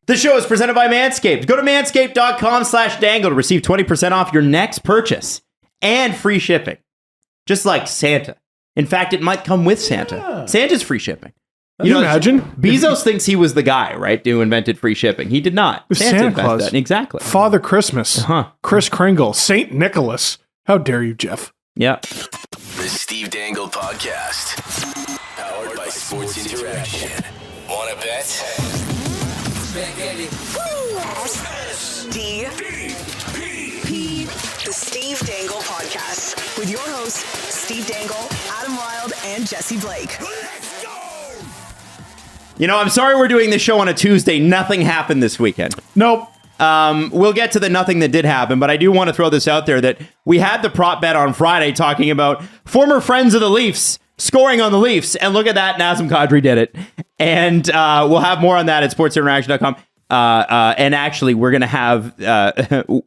The show is presented by Manscaped. Go to manscaped.com/dangle to receive 20% off your next purchase and free shipping. Just like Santa. In fact, it might come with Santa. Yeah. Santa's free shipping. You know, imagine? Bezos thinks he was the guy, right, who invented free shipping. He did not. Santa Claus. That. Exactly. Father Christmas. Kris Kringle. St. Nicholas. How dare you, Jeff? Yeah. The Steve Dangle Podcast. Powered by Sports Interaction. Want to bet? The Steve Dangle Podcast with your hosts, Steve Dangle, Adam Wilde, and Jesse Blake. Let's go! You know, I'm sorry we're doing this show on a Tuesday. Nothing happened this weekend. Nope. We'll get to the nothing that did happen, but I do want to throw this out there that we had the prop bet on Friday talking about former friends of the Leafs scoring on the Leafs, and look at that, Nazem Kadri did it. And we'll have more on that at sportsinteraction.com. And actually, we're going to have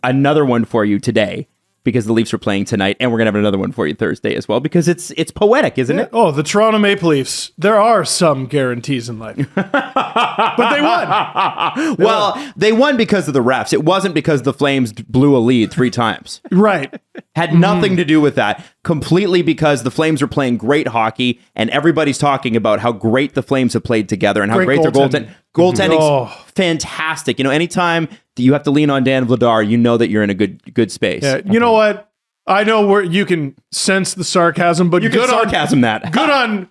another one for you today because the Leafs are playing tonight, and we're going to have another one for you Thursday as well because it's poetic, isn't it? Oh, the Toronto Maple Leafs. There are some guarantees in life. But they won. They won because of the refs. It wasn't because the Flames blew a lead 3 times. Right. Had nothing to do with that. Completely because the Flames are playing great hockey, and everybody's talking about how great the Flames have played together and how great their goaltending's fantastic. You know, anytime that you have to lean on Dan Vladar, you know that you're in a good space. Yeah, you know what? I know where you can sense the sarcasm, but you can sarcasm that. Good on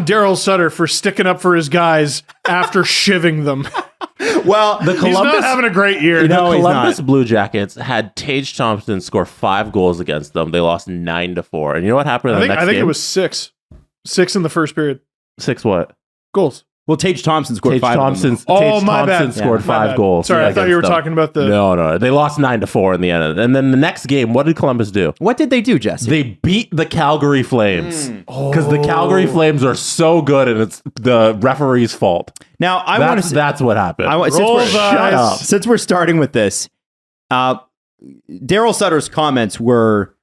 Darryl Sutter for sticking up for his guys after shivving them. Well, he's not having a great year. The Columbus Blue Jackets had Tage Thompson score 5 goals against them. They lost 9-4. And you know what happened in the next game? I think it was 6. 6 in the first period. 6 what? Goals. Well, Tage Thompson scored 5. My bad. Scored 5 goals. Sorry, I thought you were talking about the... No. They lost 9-4 in the end. And then the next game, what did Columbus do? What did they do, Jesse? They beat the Calgary Flames. Because the Calgary Flames are so good and it's the referee's fault. Now, that's what happened. Since we're starting with this, Darryl Sutter's comments were...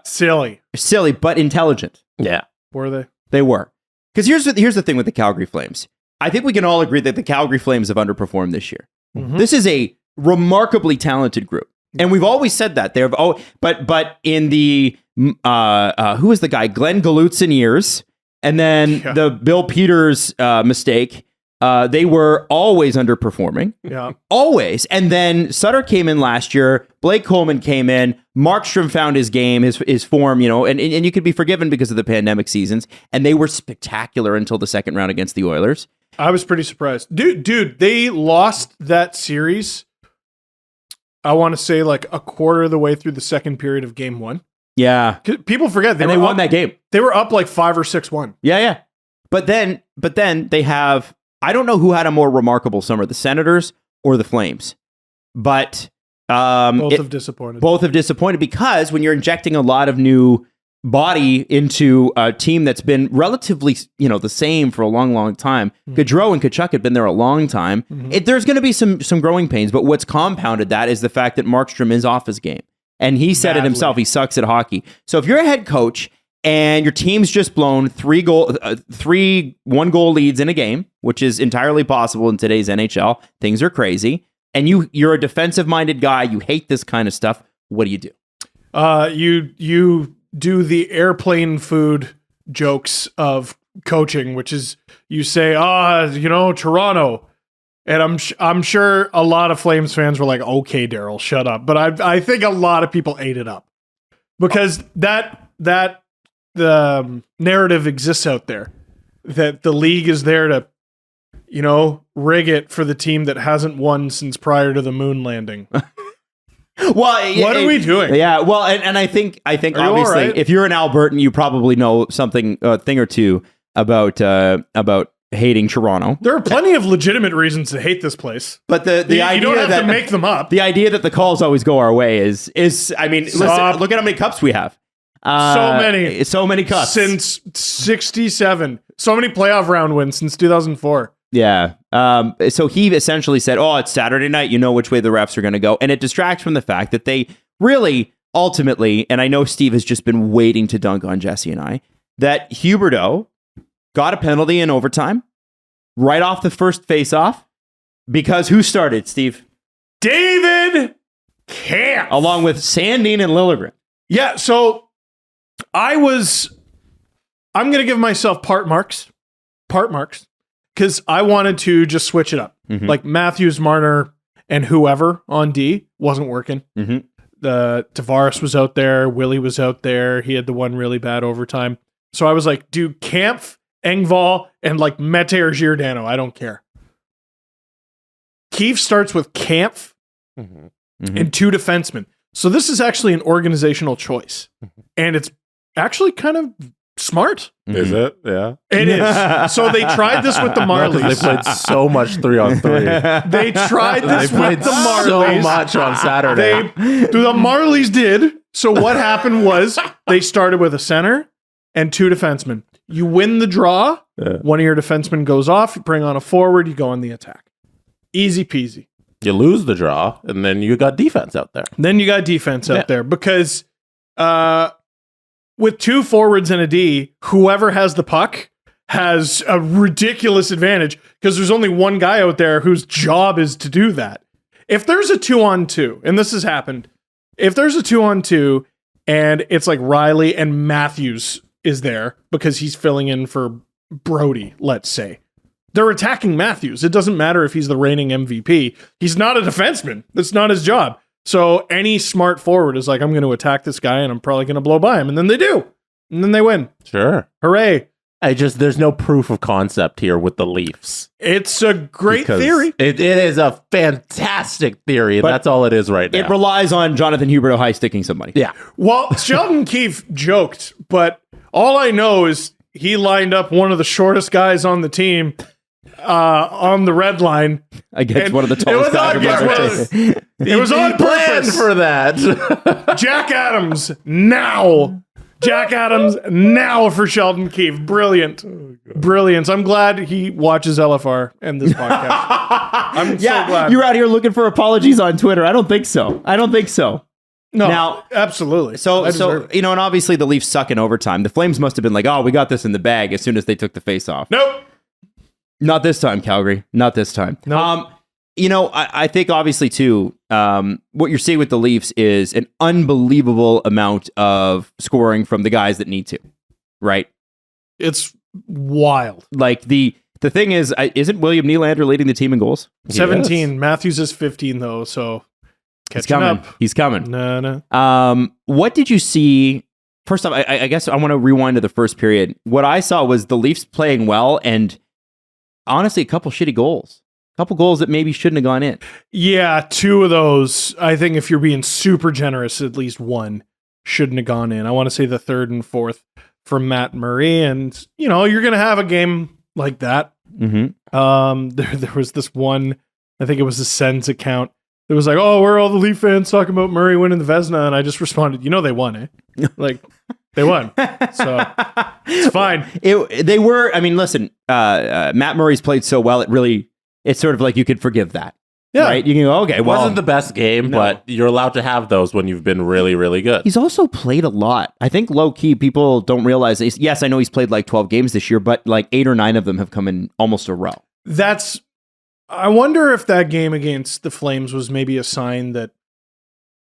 silly, but intelligent. Yeah. Were they? They were. Because here's the thing with the Calgary Flames. I think we can all agree that the Calgary Flames have underperformed this year. Mm-hmm. This is a remarkably talented group, and we've always said that. But in the who was the guy? Glenn Galutzin years, and then the Bill Peters mistake. They were always underperforming. Yeah. Always. And then Sutter came in last year. Blake Coleman came in. Markstrom found his game, his form, you know, and you could be forgiven because of the pandemic seasons. And they were spectacular until the second round against the Oilers. I was pretty surprised. Dude, they lost that series, I want to say like a quarter of the way through the second period of game 1. Yeah. People forget. They won that game. They were up like 5 or 6-1. Yeah. But then they have... I don't know who had a more remarkable summer, the Senators or the Flames, but both have disappointed. Both have disappointed because when you're injecting a lot of new body into a team that's been relatively, the same for a long, long time. Gaudreau and Tkachuk had been there a long time. There's going to be some growing pains, but what's compounded that is the fact that Markstrom is off his game, and he said it himself. He sucks at hockey. So if you're a head coach and your team's just blown 3 1-goal leads in a game, which is entirely possible in today's NHL. Things are crazy. And you're a defensive-minded guy. You hate this kind of stuff. What do you do? You do the airplane food jokes of coaching, which is you say, Toronto. And I'm sure a lot of Flames fans were like, okay, Darryl, shut up. But I think a lot of people ate it up because the narrative exists out there that the league is there to, rig it for the team that hasn't won since prior to the moon landing. Well, what are we doing? Yeah, well, and I think obviously, right? If you're an Albertan, you probably know a thing or two about hating Toronto. There are plenty of legitimate reasons to hate this place, but the idea you don't have to make them up. The idea that the calls always go our way is I mean, listen, look at how many cups we have. So many cups since '67. So many playoff round wins since 2004. Yeah. So he essentially said, "Oh, it's Saturday night. You know which way the refs are going to go," and it distracts from the fact that they really, ultimately, and I know Steve has just been waiting to dunk on Jesse and I, that Huberdeau got a penalty in overtime right off the first face-off, Because who started, Steve? David Kampf. Along with Sandin and Liljegren. Yeah, so I'm going to give myself part marks, because I wanted to just switch it up. Mhm. Like Matthews, Marner, and whoever on D wasn't working. Mhm. Tavares was out there. Willie was out there. He had the one really bad overtime. So I was like, do Kampf, Engvall, and like Mete or Giordano. I don't care. Keefe starts with Kampf and two defensemen. So this is actually an organizational choice. And it's actually kind of smart. Is it? Yeah. It is. So they tried this with the Marlies. They played so much 3-on-3. They tried this They played with the Marlies. so much on Saturday. The Marlies did. So what happened was they started with a center and two defensemen. You win the draw. Yeah. One of your defensemen goes off. You bring on a forward. You go on the attack. Easy peasy. You lose the draw, and then you got defense out there. Then you got defense out there because with two forwards and a D, whoever has the puck has a ridiculous advantage because there's only one guy out there whose job is to do that. If there's a 2-on-2, and this has happened, if there's a 2-on-2 and it's like Riley and Matthews is there because he's filling in for Brody, let's say, they're attacking Matthews. It doesn't matter if he's the reigning MVP. He's not a defenseman. That's not his job. So any smart forward is like, I'm going to attack this guy and I'm probably going to blow by him. And then they do. And then they win. Sure. Hooray. There's no proof of concept here with the Leafs. It's a great Because theory. It is a fantastic theory. And But that's all it is right now. It relies on Jonathan Huberdeau high sticking somebody. Yeah. Well, Sheldon Keefe joked, but all I know is he lined up one of the shortest guys on the team on the red line Against And one of the tallest it was on guys. purpose. It was on planned purpose. for that. Jack Adams now. Jack Adams now for Sheldon Keefe. Brilliant. Brilliant. I'm glad he watches LFR and this podcast. I'm so glad. You're out here looking for apologies on Twitter. I don't think so. No, Now- absolutely. So, I deserve it. and obviously the Leafs suck in overtime. The Flames must have been like, oh, we got this in the bag as soon as they took the face off. Nope. Not this time, Calgary. Not this time. No. I think obviously too, what you're seeing with the Leafs is an unbelievable amount of scoring from the guys that need to, right? It's wild. Like the thing is, isn't William Nylander leading the team in goals? 17. Matthews is 15 though, so He's catching coming. up. He's coming. No. What did you see? First off, I guess I want to rewind to the first period. What I saw was the Leafs playing well and honestly a couple shitty goals. A couple goals that maybe shouldn't have gone in. Yeah, two of those. I think if you're being super generous, at least one shouldn't have gone in. I want to say the third and fourth from Matt Murray. And, you're going to have a game like that. Mm-hmm. There was this one, I think it was the Sens account. It was like, oh, where are all the Leaf fans talking about Murray winning the Vezina? And I just responded, they won, eh? Like, they won. So it's fine. They were, listen, Matt Murray's played so well, it's sort of like you could forgive that. Yeah. Right? You can go, okay, It well. wasn't the best game, but you're allowed to have those when you've been really, really good. He's also played a lot. I think low key, people don't realize, yes, I know he's played like 12 games this year, but like 8 or 9 of them have come in almost a row. I wonder if that game against the Flames was maybe a sign that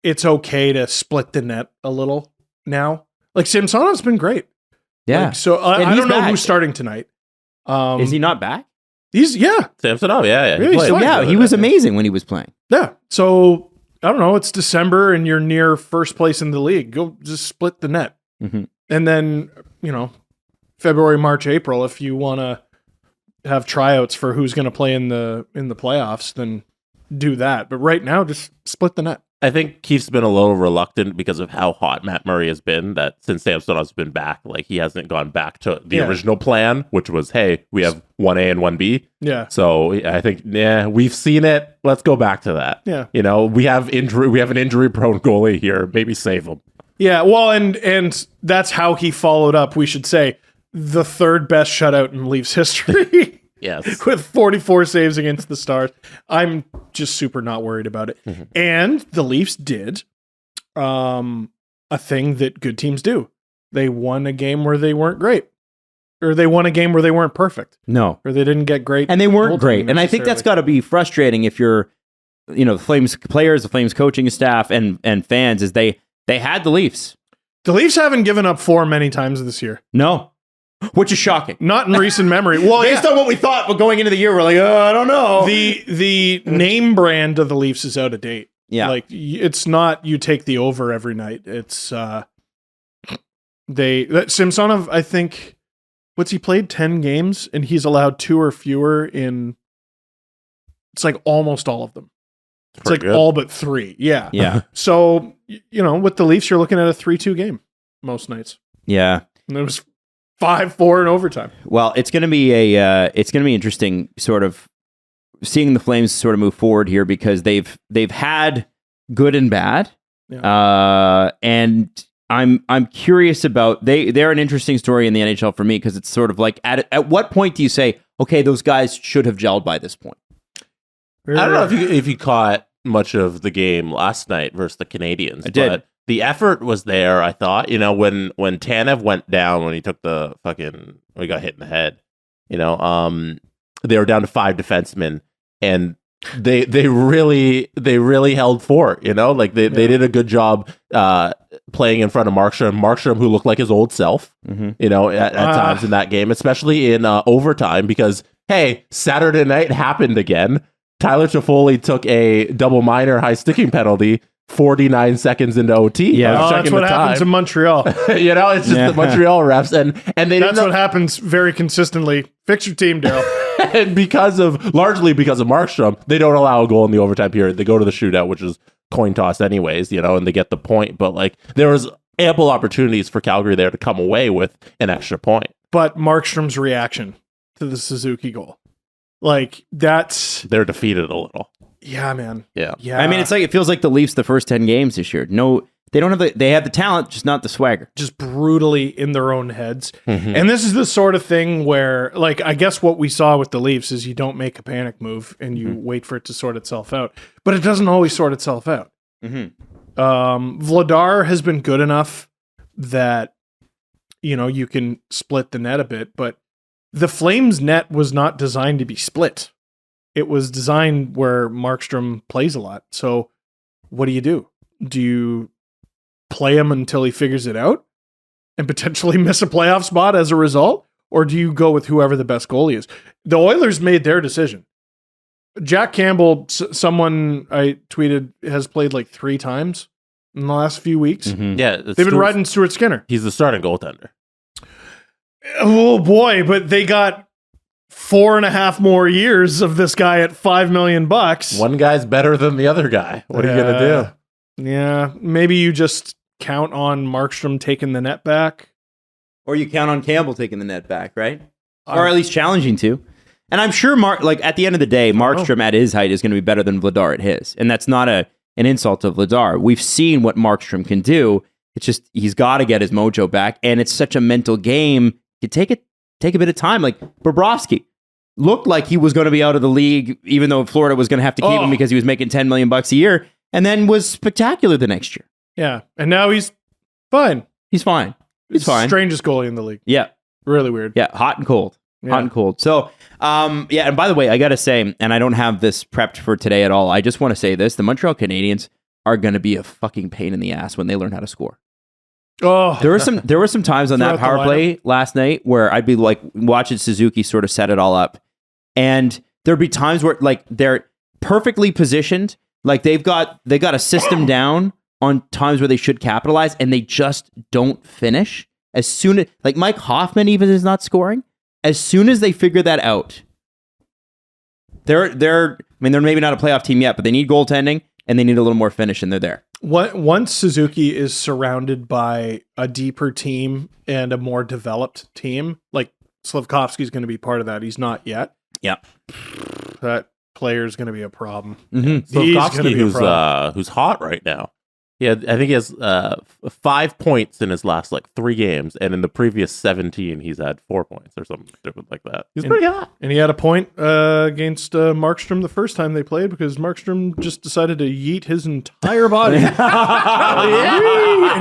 it's okay to split the net a little now. Like Samsonov's been great. Yeah. So I And he's don't know back. who's starting tonight. Is he not back? Samsonov, yeah. Really? played. Fine. Yeah, he was amazing when he was playing. Yeah. So I don't know. It's December and you're near first place in the league. Go just split the net. Mm-hmm. And then, February, March, April, if you want to have tryouts for who's going to play in the playoffs, then do that. But right now, just split the net. I think Keith's been a little reluctant because of how hot Matt Murray has been, that since Samsonov's been back, like he hasn't gone back to the original plan, which was, hey, we have 1A and 1B. Yeah. So I think, we've seen it. Let's go back to that. Yeah. We have an injury prone goalie here. Maybe save him. Yeah. Well, and that's how he followed up, we should say, the third best shutout in Leafs history. Yes. With 44 saves against the Stars. I'm just super not worried about it. Mm-hmm. And the Leafs did a thing that good teams do. They won a game where they weren't great. or they won a game where they weren't perfect, No. or they didn't get great, And they weren't goaltending great. And I think that's got to be frustrating if you're, the Flames players, the Flames coaching staff, and fans, is they had the Leafs. The Leafs haven't given up 4 many times this year. No. Which is shocking. Not in recent memory. Well, Based on what we thought, but going into the year, we're like, I don't know. The name brand of the Leafs is out of date. Yeah. Like, it's not you take the over every night. It's Samsonov, I think, what's he played 10 games and he's allowed 2 or fewer in, it's like almost all of them. It's like good. all but 3. Yeah. Yeah. So, with the Leafs, you're looking at a 3-2 game most nights. Yeah. And it was 5-4 in overtime. Well, it's going to be interesting sort of seeing the Flames sort of move forward here, because they've had good and bad. Yeah. And I'm curious about, they're an interesting story in the NHL for me, because it's sort of like at what point do you say, okay, those guys should have gelled by this point? I don't know if you caught much of the game last night versus the Canadians. I did. But the effort was there, I thought. When Tanev went down, when he took he got hit in the head, they were down to 5 defensemen, and they really held fort, they did a good job playing in front of Markstrom, who looked like his old self, at times in that game, especially in overtime, because, hey, Saturday night happened again. Tyler Toffoli took a double minor high sticking penalty 49 seconds into OT. Yeah, that's what happens in Montreal. It's just the Montreal refs, and they that's what happens very consistently. Fix your team, Darryl. And largely because of Markstrom, they don't allow a goal in the overtime period. They go to the shootout, which is coin toss anyways, and they get the point. But there was ample opportunities for Calgary there to come away with an extra point. But Markstrom's reaction to the Suzuki goal, they're defeated a little. Yeah, man. Yeah. I mean, it feels like the Leafs the first 10 games this year. No, they don't have they have the talent, just not the swagger. Just brutally in their own heads. Mm-hmm. And this is the sort of thing where, I guess what we saw with the Leafs is you don't make a panic move and you wait for it to sort itself out. But it doesn't always sort itself out. Mm-hmm. Vladar has been good enough that, you can split the net a bit, but the Flames net was not designed to be split. It was designed where Markstrom plays a lot. So what do? Do you play him until he figures it out and potentially miss a playoff spot as a result? Or do you go with whoever the best goalie is? The Oilers made their decision. Jack Campbell, someone I tweeted, has played 3 times in the last few weeks. Mm-hmm. Yeah. They've been riding Stuart Skinner. He's the starting goaltender. Oh boy, but they got 4.5 more years of this guy at $5 million. One guy's better than the other guy. What are you going to do? Yeah, maybe you just count on Markstrom taking the net back. Or you count on Campbell taking the net back, right? Or at least challenging to. And I'm sure, at the end of the day, Markstrom at his height is going to be better than Vladar at his. And that's not an insult to Vladar. We've seen what Markstrom can do. It's just, he's got to get his mojo back. And it's such a mental game. You take a bit of time. Bobrovsky looked like he was going to be out of the league, even though Florida was going to have to keep him because he was making $10 million a year, and then was spectacular the next year. Yeah, and now he's fine. He's fine. He's fine. Strangest goalie in the league. Yeah. Really weird. Yeah, hot and cold. Yeah. Hot and cold. So, and by the way, I got to say, and I don't have this prepped for today at all, I just want to say this. The Montreal Canadiens are going to be a fucking pain in the ass when they learn how to score. Oh, There were some times on that power play last night where I'd be watching Suzuki sort of set it all up, and there'd be times where they're perfectly positioned, they got a system down on times where they should capitalize, and they just don't finish. As soon as Mike Hoffman even is not scoring, as soon as they figure that out, they're maybe not a playoff team yet, but they need goaltending and they need a little more finish, and they're there. Once Suzuki is surrounded by a deeper team and a more developed team, Slavkovsky's going to be part of that. He's not yet. Yeah. That player is going to be a problem. Mm-hmm. Slavkovsky, who's hot right now. I think he has 5 points in his last 3 games, and in the previous 17, he's had 4 points or something different like that. He's pretty hot. And he had a point against Markstrom the first time they played because Markstrom just decided to yeet his entire body. And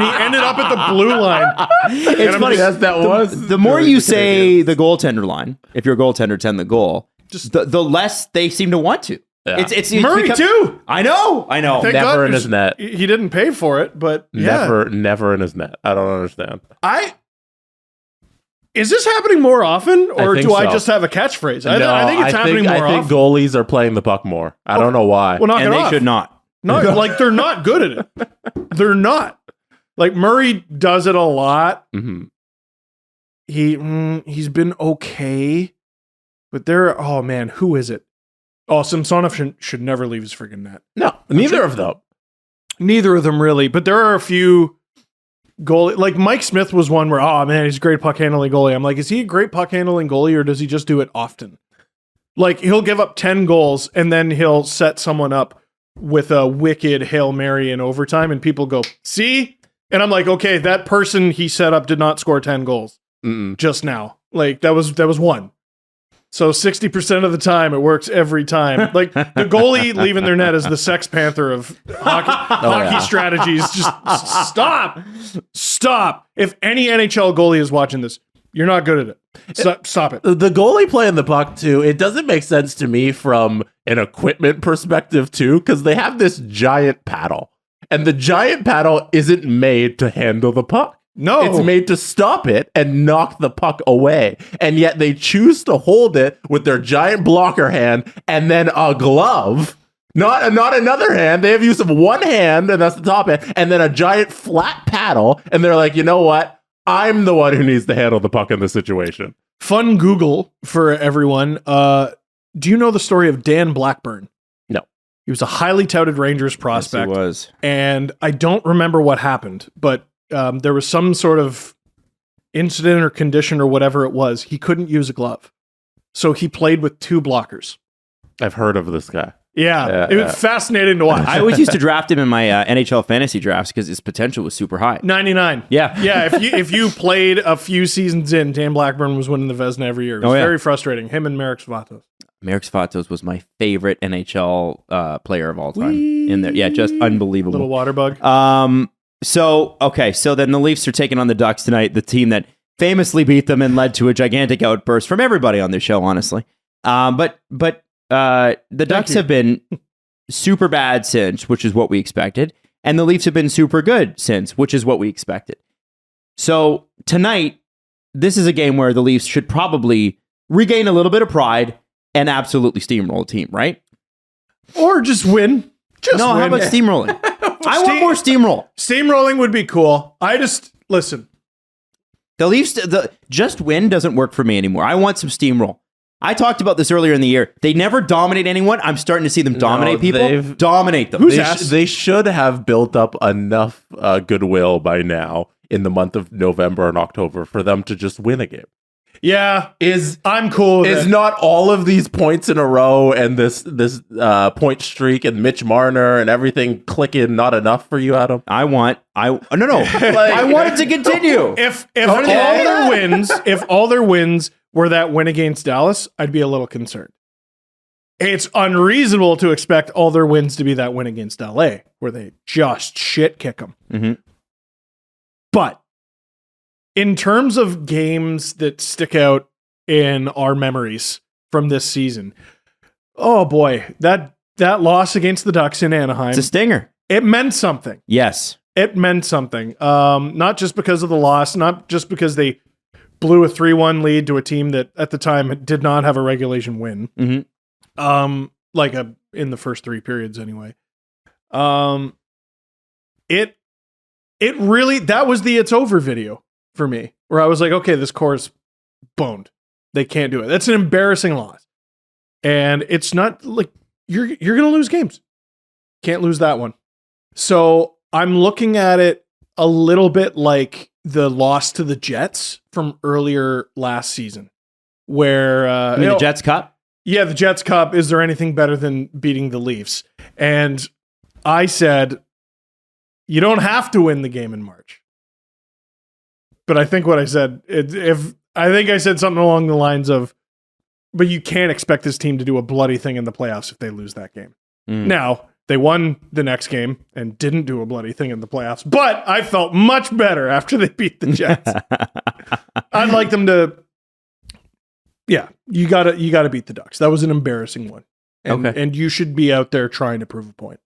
he ended up at the blue line. It's funny. The more you say the goaltender line, if you're a goaltender, 10 the goal, just the less they seem to want to. Yeah. It's Murray too. I know. Thank never God in his net. He didn't pay for it, but Never in his net. I don't understand. Is this happening more often, or do I so. just have a catchphrase? No, I think it's happening more often. I think goalies are playing the puck more. I don't know why. Well, knock and it they off. should not. No, they're not good at it. They're not. Murray does it a lot. Mm-hmm. He's been okay, but oh man, who is it? Oh, Samsonov should never leave his friggin' net. No, neither of them. Neither of them really, but there are a few goalie. Mike Smith was one where, oh man, he's a great puck handling goalie. I'm like, is he a great puck handling goalie, or does he just do it often? He'll give up 10 goals and then he'll set someone up with a wicked Hail Mary in overtime, and people go, see? And I'm like, okay, that person he set up did not score 10 goals just now. That was one. So 60% of the time, it works every time. The goalie leaving their net is the Sex Panther of hockey strategies. Just stop. If any NHL goalie is watching this, you're not good at it. Stop it. The goalie playing the puck, too, it doesn't make sense to me from an equipment perspective, too, because they have this giant paddle. And the giant paddle isn't made to handle the puck. No. It's made to stop it and knock the puck away. And yet they choose to hold it with their giant blocker hand and then a glove. Not another hand. They have use of one hand, and that's the top hand, and then a giant flat paddle. And they're like, you know what? I'm the one who needs to handle the puck in this situation. Fun Google for everyone. Do you know the story of Dan Blackburn? No. He was a highly touted Rangers prospect. Yes, he was. And I don't remember what happened, but there was some sort of incident or condition or whatever it was. He couldn't use a glove. So he played with 2 blockers. I've heard of this guy. Yeah, it was fascinating to watch. I always used to draft him in my NHL fantasy drafts because his potential was super high. 99. Yeah. Yeah, if you played a few seasons in, Dan Blackburn was winning the Vezina every year. It was very frustrating. Him and Marek Svatos. Marek Svatos was my favorite NHL player of all time. In there. Yeah, just unbelievable. Little water bug. So then the Leafs are taking on the Ducks tonight, the team that famously beat them and led to a gigantic outburst from everybody on this show, honestly. But the Ducks have been super bad since, which is what we expected, and the Leafs have been super good since, which is what we expected. So tonight, this is a game where the Leafs should probably regain a little bit of pride and absolutely steamroll a team, right? Or just win. How about steamrolling? I want more steamroll. Steamrolling would be cool. Listen. The Leafs, just win doesn't work for me anymore. I want some steamroll. I talked about this earlier in the year. They never dominate anyone. I'm starting to see them dominate people. Dominate them. They should have built up enough goodwill by now in the month of November and October for them to just win a game. Yeah, I'm cool with Is it. not all of these points in a row and this point streak and Mitch Marner and everything clicking not enough for you, Adam? I want it to continue. If all their wins were that win against Dallas, I'd be a little concerned. It's unreasonable to expect all their wins to be that win against LA, where they just shit kick them. Mm-hmm. But in terms of games that stick out in our memories from this season, oh boy, that loss against the Ducks in Anaheim, It's a stinger. it meant something. Yes. It meant something. Not just because of the loss, not just because they blew a 3-1 lead to a team that at the time did not have a regulation win. Mm-hmm. In the first 3 periods anyway. It really, that was the "it's over" video for me, where I was like, okay, this core is boned. They can't do it. That's an embarrassing loss. And it's not like you're going to lose games. Can't lose that one. So I'm looking at it a little bit like the loss to the Jets from earlier last season, where The Jets Cup? Yeah, the Jets Cup. Is there anything better than beating the Leafs? And I said, You don't have to win the game in March. But I think what I said, I said something along the lines of, but you can't expect this team to do a bloody thing in the playoffs if they lose that game. Now, they won the next game and didn't do a bloody thing in the playoffs, but I felt much better after they beat the Jets. I'd like them to, you gotta beat the Ducks. That was an embarrassing one. And you should be out there trying to prove a point.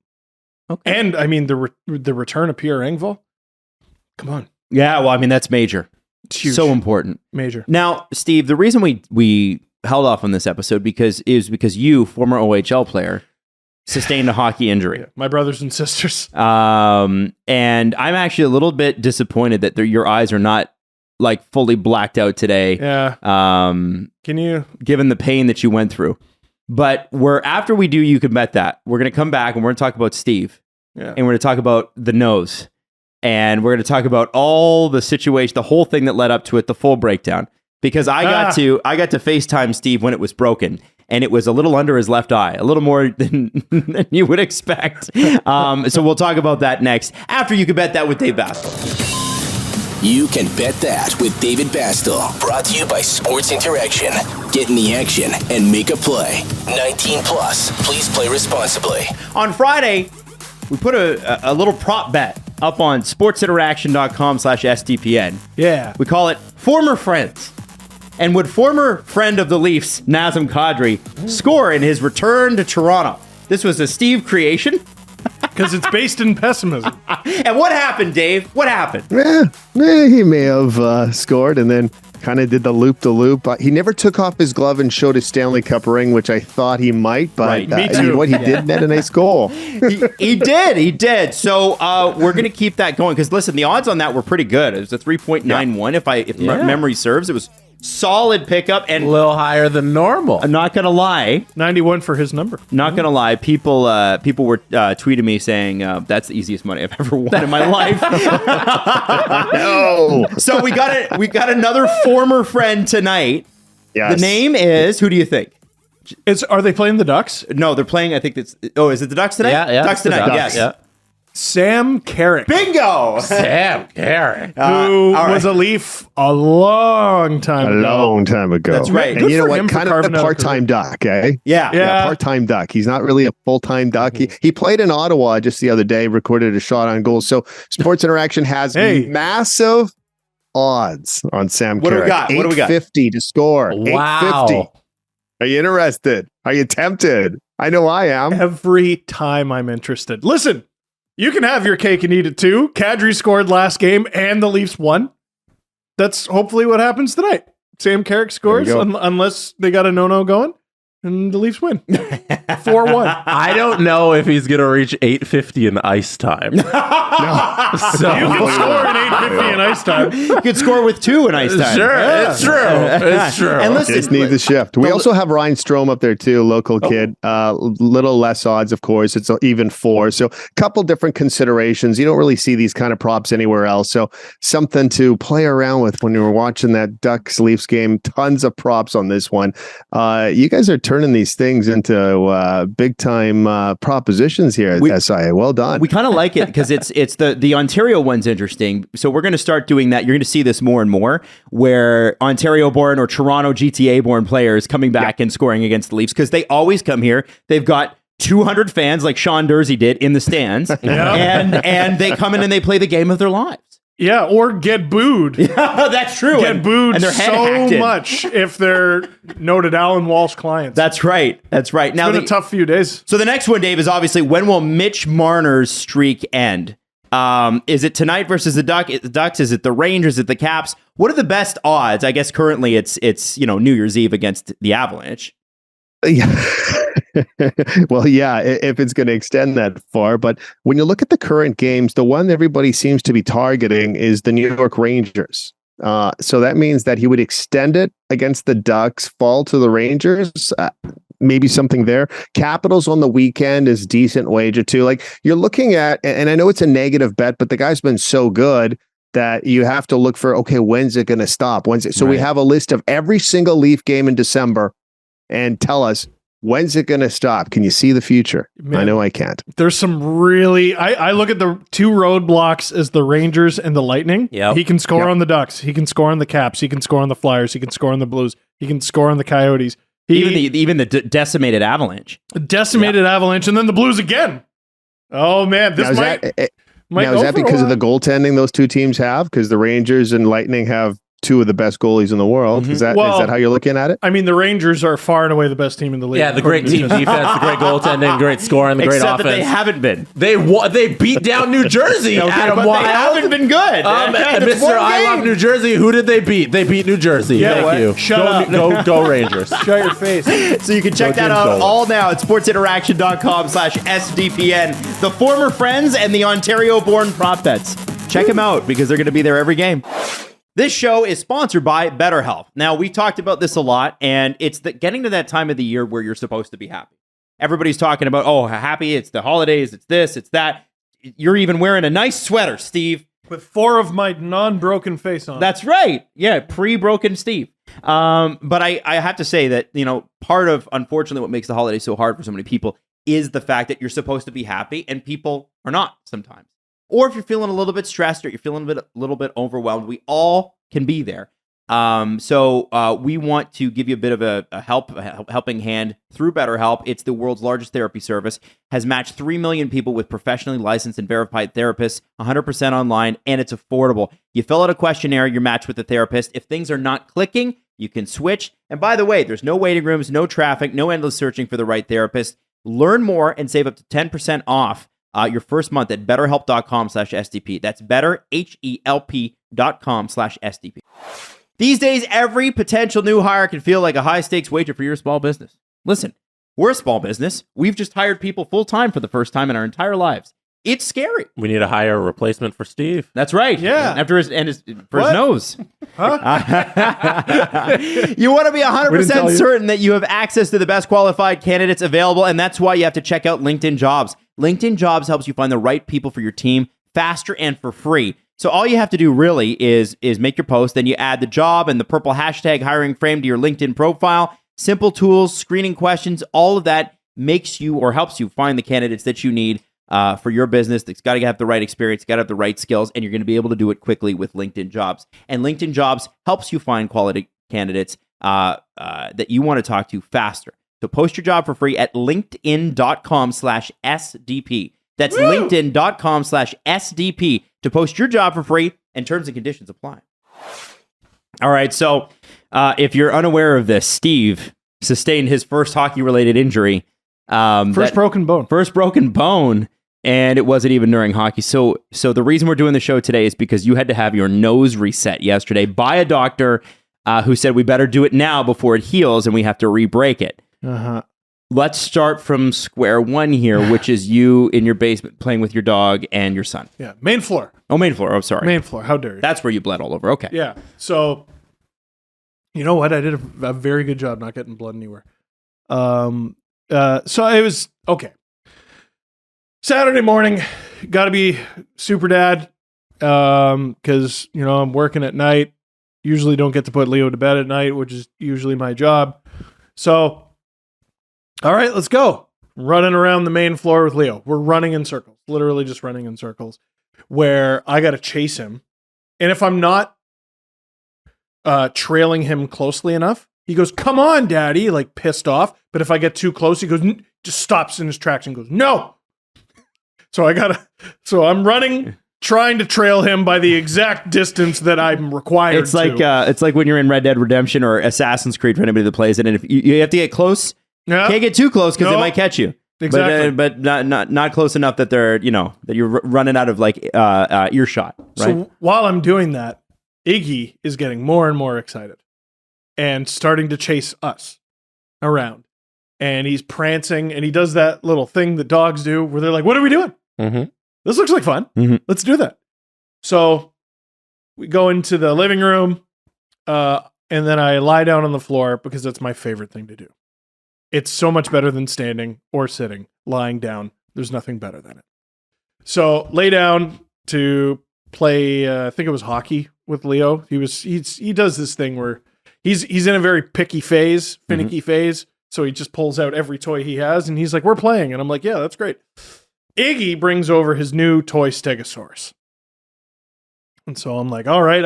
Okay. And I mean, the return of Pierre Engvall, come on. Yeah, well, I mean, that's major. It's huge. So important. Major. Now, Steve, the reason we held off on this episode because you, former OHL player, sustained a hockey injury. Yeah, my brothers and sisters. And I'm actually a little bit disappointed that your eyes are not like fully blacked out today. Yeah. Can you? Given the pain that you went through. But after we do, you can bet that we're going to come back and we're going to talk about Steve. Yeah. And we're going to talk about the nose. And we're going to talk about all the situation, the whole thing that led up to it, the full breakdown. Because I got to FaceTime Steve when it was broken, and it was a little under his left eye, a little more than you would expect. So we'll talk about that next, after You Can Bet That with Dave Bastel. You Can Bet That with David Bastel. Brought to you by Sports Interaction. Get in the action and make a play. 19 plus. Please play responsibly. On Friday, we put a little prop bet up on sportsinteraction.com/STPN. Yeah. We call it Former Friends. And would former friend of the Leafs, Nazem Kadri, score in his return to Toronto? This was a Steve creation. Because it's based in pessimism. And what happened, Dave? What happened? He may have scored and then kind of did the loop-de-loop. He never took off his glove and showed his Stanley Cup ring, which I thought he might. But right. Me too. You know what? He did net a nice goal. He did. So we're going to keep that going. Because listen, the odds on that were pretty good. It was a 3.91 if memory serves. It was solid pickup and A little higher than normal. I'm not gonna lie. 91 for his number. Not gonna lie. People were tweeting me saying that's the easiest money I've ever won in my life. No. So we got another former friend tonight. Yes. The name is, who do you think? Are they playing the Ducks? No, they're playing. I think it's. Oh, is it the Ducks tonight? Yeah, Ducks tonight. Ducks. Yes. Yeah. Sam Carrick. Bingo. Sam Carrick. Who all right. was a Leaf a long time A ago. long time ago. That's right. And Good you know for him what? for Kind of carving a out a part-time duck, eh? Yeah. Yeah. Part-time duck. He's not really a full-time duck. He played in Ottawa just the other day, recorded a shot on goal. So Sports Interaction has massive odds on Sam Carrick. What do we got? 850 to score. Wow. 850. Are you interested? Are you tempted? I know I am. Every time I'm interested. Listen, you can have your cake and eat it too. Kadri scored last game and the Leafs won. That's hopefully what happens tonight. Sam Carrick scores unless they got a no-no going and the Leafs win. 4-1. I don't know if he's going to reach 850 in ice time. You can score an 850 in ice time. You could score with 2 in ice time. Sure, Yeah. it's true. It's true. And listen, Just need the shift. We also have Ryan Strome up there too, local kid. Little less odds, of course. It's even 4. So a couple different considerations. You don't really see these kind of props anywhere else. So something to play around with when you were watching that Ducks Leafs game. Tons of props on this one. You guys are turning these things into big time propositions here at SIA. Well done. we kind of like it because it's the Ontario one's interesting. So we're going to start doing that. You're going to see this more and more, where Ontario-born or Toronto GTA-born players coming back and scoring against the Leafs because they always come here. They've got 200 fans like Sean Dursey did in the stands, and they come in and they play the game of their lives. Yeah, or get booed. That's true. Get booed and their head so hacked in. much if they're noted Alan Walsh clients. That's right. Now It's been a tough few days. So the next one, Dave, is obviously when will Mitch Marner's streak end? Is it tonight versus the Ducks? Is it the Rangers? Is it the Caps? What are the best odds? I guess currently it's New Year's Eve against the Avalanche. Yeah. Well, yeah, if it's going to extend that far. But when you look at the current games, the one everybody seems to be targeting is the New York Rangers. So that means that he would extend it against the Ducks, fall to the Rangers. Maybe something there. Capitals on the weekend is decent wager too. Like you're looking at, and I know it's a negative bet, but the guy's been so good that you have to look for, okay, when's it going to stop? So we have a list of every single Leaf game in December and tell us, When's it going to stop? Can you see the future? Man, I know I can't. There's some really... I look at the two roadblocks as the Rangers and the Lightning. Yep. He can score on the Ducks. He can score on the Caps. He can score on the Flyers. He can score on the Blues. He can score on the Coyotes. Even the decimated Avalanche. Avalanche, and then the Blues again. Oh, man. This might Now, go is that for a because of while. the goaltending those two teams have? Because the Rangers and Lightning have two of the best goalies in the world. Is that how you're looking at it? I mean, the Rangers are far and away the best team in the league. Yeah, the great team defense, the great goaltending, great scoring, the great Except offense. that they haven't been. They beat down New Jersey. Adam but Wild. they haven't been good. It's Mr. one I love game. New Jersey. Who did they beat? They beat New Jersey. Yeah, Thank you. Shut up. Go Rangers. Shut your face. So you can check Go that Jim out Dolan. all now at sportsinteraction.com/SDPN. The former friends and the Ontario-born prop bets. Check them out because they're going to be there every game. This show is sponsored by BetterHelp. Now, we talked about this a lot, and it's getting to that time of the year where you're supposed to be happy. Everybody's talking about, happy, it's the holidays, it's this, it's that. You're even wearing a nice sweater, Steve. With 4 of my non-broken face on. That's right. Yeah, pre-broken Steve. But I have to say that, part of, unfortunately, what makes the holidays so hard for so many people is the fact that you're supposed to be happy, and people are not sometimes. Or if you're feeling a little bit stressed or you're feeling a little bit overwhelmed, we all can be there. So we want to give you a bit of a helping hand through BetterHelp. It's the world's largest therapy service, has matched 3 million people with professionally licensed and verified therapists, 100% online, and it's affordable. You fill out a questionnaire, you're matched with a therapist. If things are not clicking, you can switch. And by the way, there's no waiting rooms, no traffic, no endless searching for the right therapist. Learn more and save up to 10% off your first month at betterhelp.com/SDP. That's betterhelp.com/SDP. These days, every potential new hire can feel like a high-stakes wager for your small business. Listen, we're a small business. We've just hired people full-time for the first time in our entire lives. It's scary. We need to hire a replacement for Steve. That's right. Yeah. After his nose. Huh? You want to be We didn't 100% tell you. certain that you have access to the best qualified candidates available, and that's why you have to check out LinkedIn Jobs. LinkedIn Jobs helps you find the right people for your team faster and for free. So all you have to do really is make your post, then you add the job and the purple hashtag hiring frame to your LinkedIn profile. Simple tools, screening questions, all of that makes you or helps you find the candidates that you need for your business. It's got to have the right experience, got to have the right skills, and you're going to be able to do it quickly with LinkedIn Jobs. And LinkedIn Jobs helps you find quality candidates that you want to talk to faster. So post your job for free at linkedin.com/SDP. That's linkedin.com/SDP to post your job for free, and terms and conditions apply. All right, so if you're unaware of this, Steve sustained his first hockey-related injury. First broken bone. First broken bone, and it wasn't even during hockey. So the reason we're doing the show today is because you had to have your nose reset yesterday by a doctor who said we better do it now before it heals, and we have to re-break it. Uh-huh. Let's start from square one here, which is you in your basement playing with your dog and your son. Yeah. Main floor. Oh, main floor. Oh, sorry. Main floor. How dare you? That's where you bled all over. Okay. Yeah. So, you know what? I did a very good job not getting blood anywhere. So it was okay. Saturday morning, got to be super dad because, I'm working at night. Usually don't get to put Leo to bed at night, which is usually my job. So, all right, let's go. Running around the main floor with Leo. We're running in circles, literally just running in circles, where I got to chase him. And if I'm not trailing him closely enough, he goes, "Come on, daddy," like pissed off. But if I get too close, he goes, just stops in his tracks and goes, "No." So I'm running, trying to trail him by the exact distance that I'm required It's like when you're in Red Dead Redemption or Assassin's Creed for anybody that plays it, and if you have to get close, Yeah. can't get too close because No. it might catch you. Exactly. But not close enough that they're that you're running out of earshot. Right. So while I'm doing that, Iggy is getting more and more excited and starting to chase us around. And he's prancing, and he does that little thing that dogs do where they're like, "What are we doing? Mm-hmm. This looks like fun. Mhm. Let's do that." So we go into the living room, and then I lie down on the floor because that's my favorite thing to do. It's so much better than standing or sitting. Lying down, there's nothing better than it. So lay down to play. I think it was hockey with Leo. He does this thing where he's in a very picky phase, finicky phase, So he just pulls out every toy he has and he's like, we're playing. And I'm like, yeah, that's great. Iggy brings over his new toy Stegosaurus. And so I'm like, all right,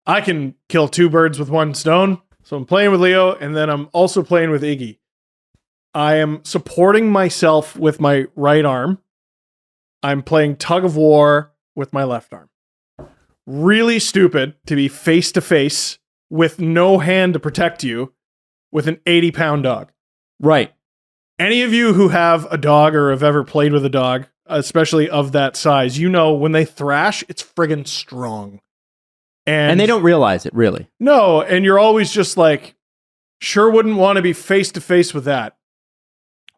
I can kill two birds with one stone. So I'm playing with Leo, and then I'm also playing with Iggy. I am supporting myself with my right arm. I'm playing tug of war with my left arm. Really stupid to be face to face with no hand to protect you with an 80-pound dog. Right. Any of you who have a dog or have ever played with a dog, especially of that size, you know when they thrash, it's friggin' strong. And they don't realize it, really. No, and you're always just like, sure wouldn't want to be face to face with that.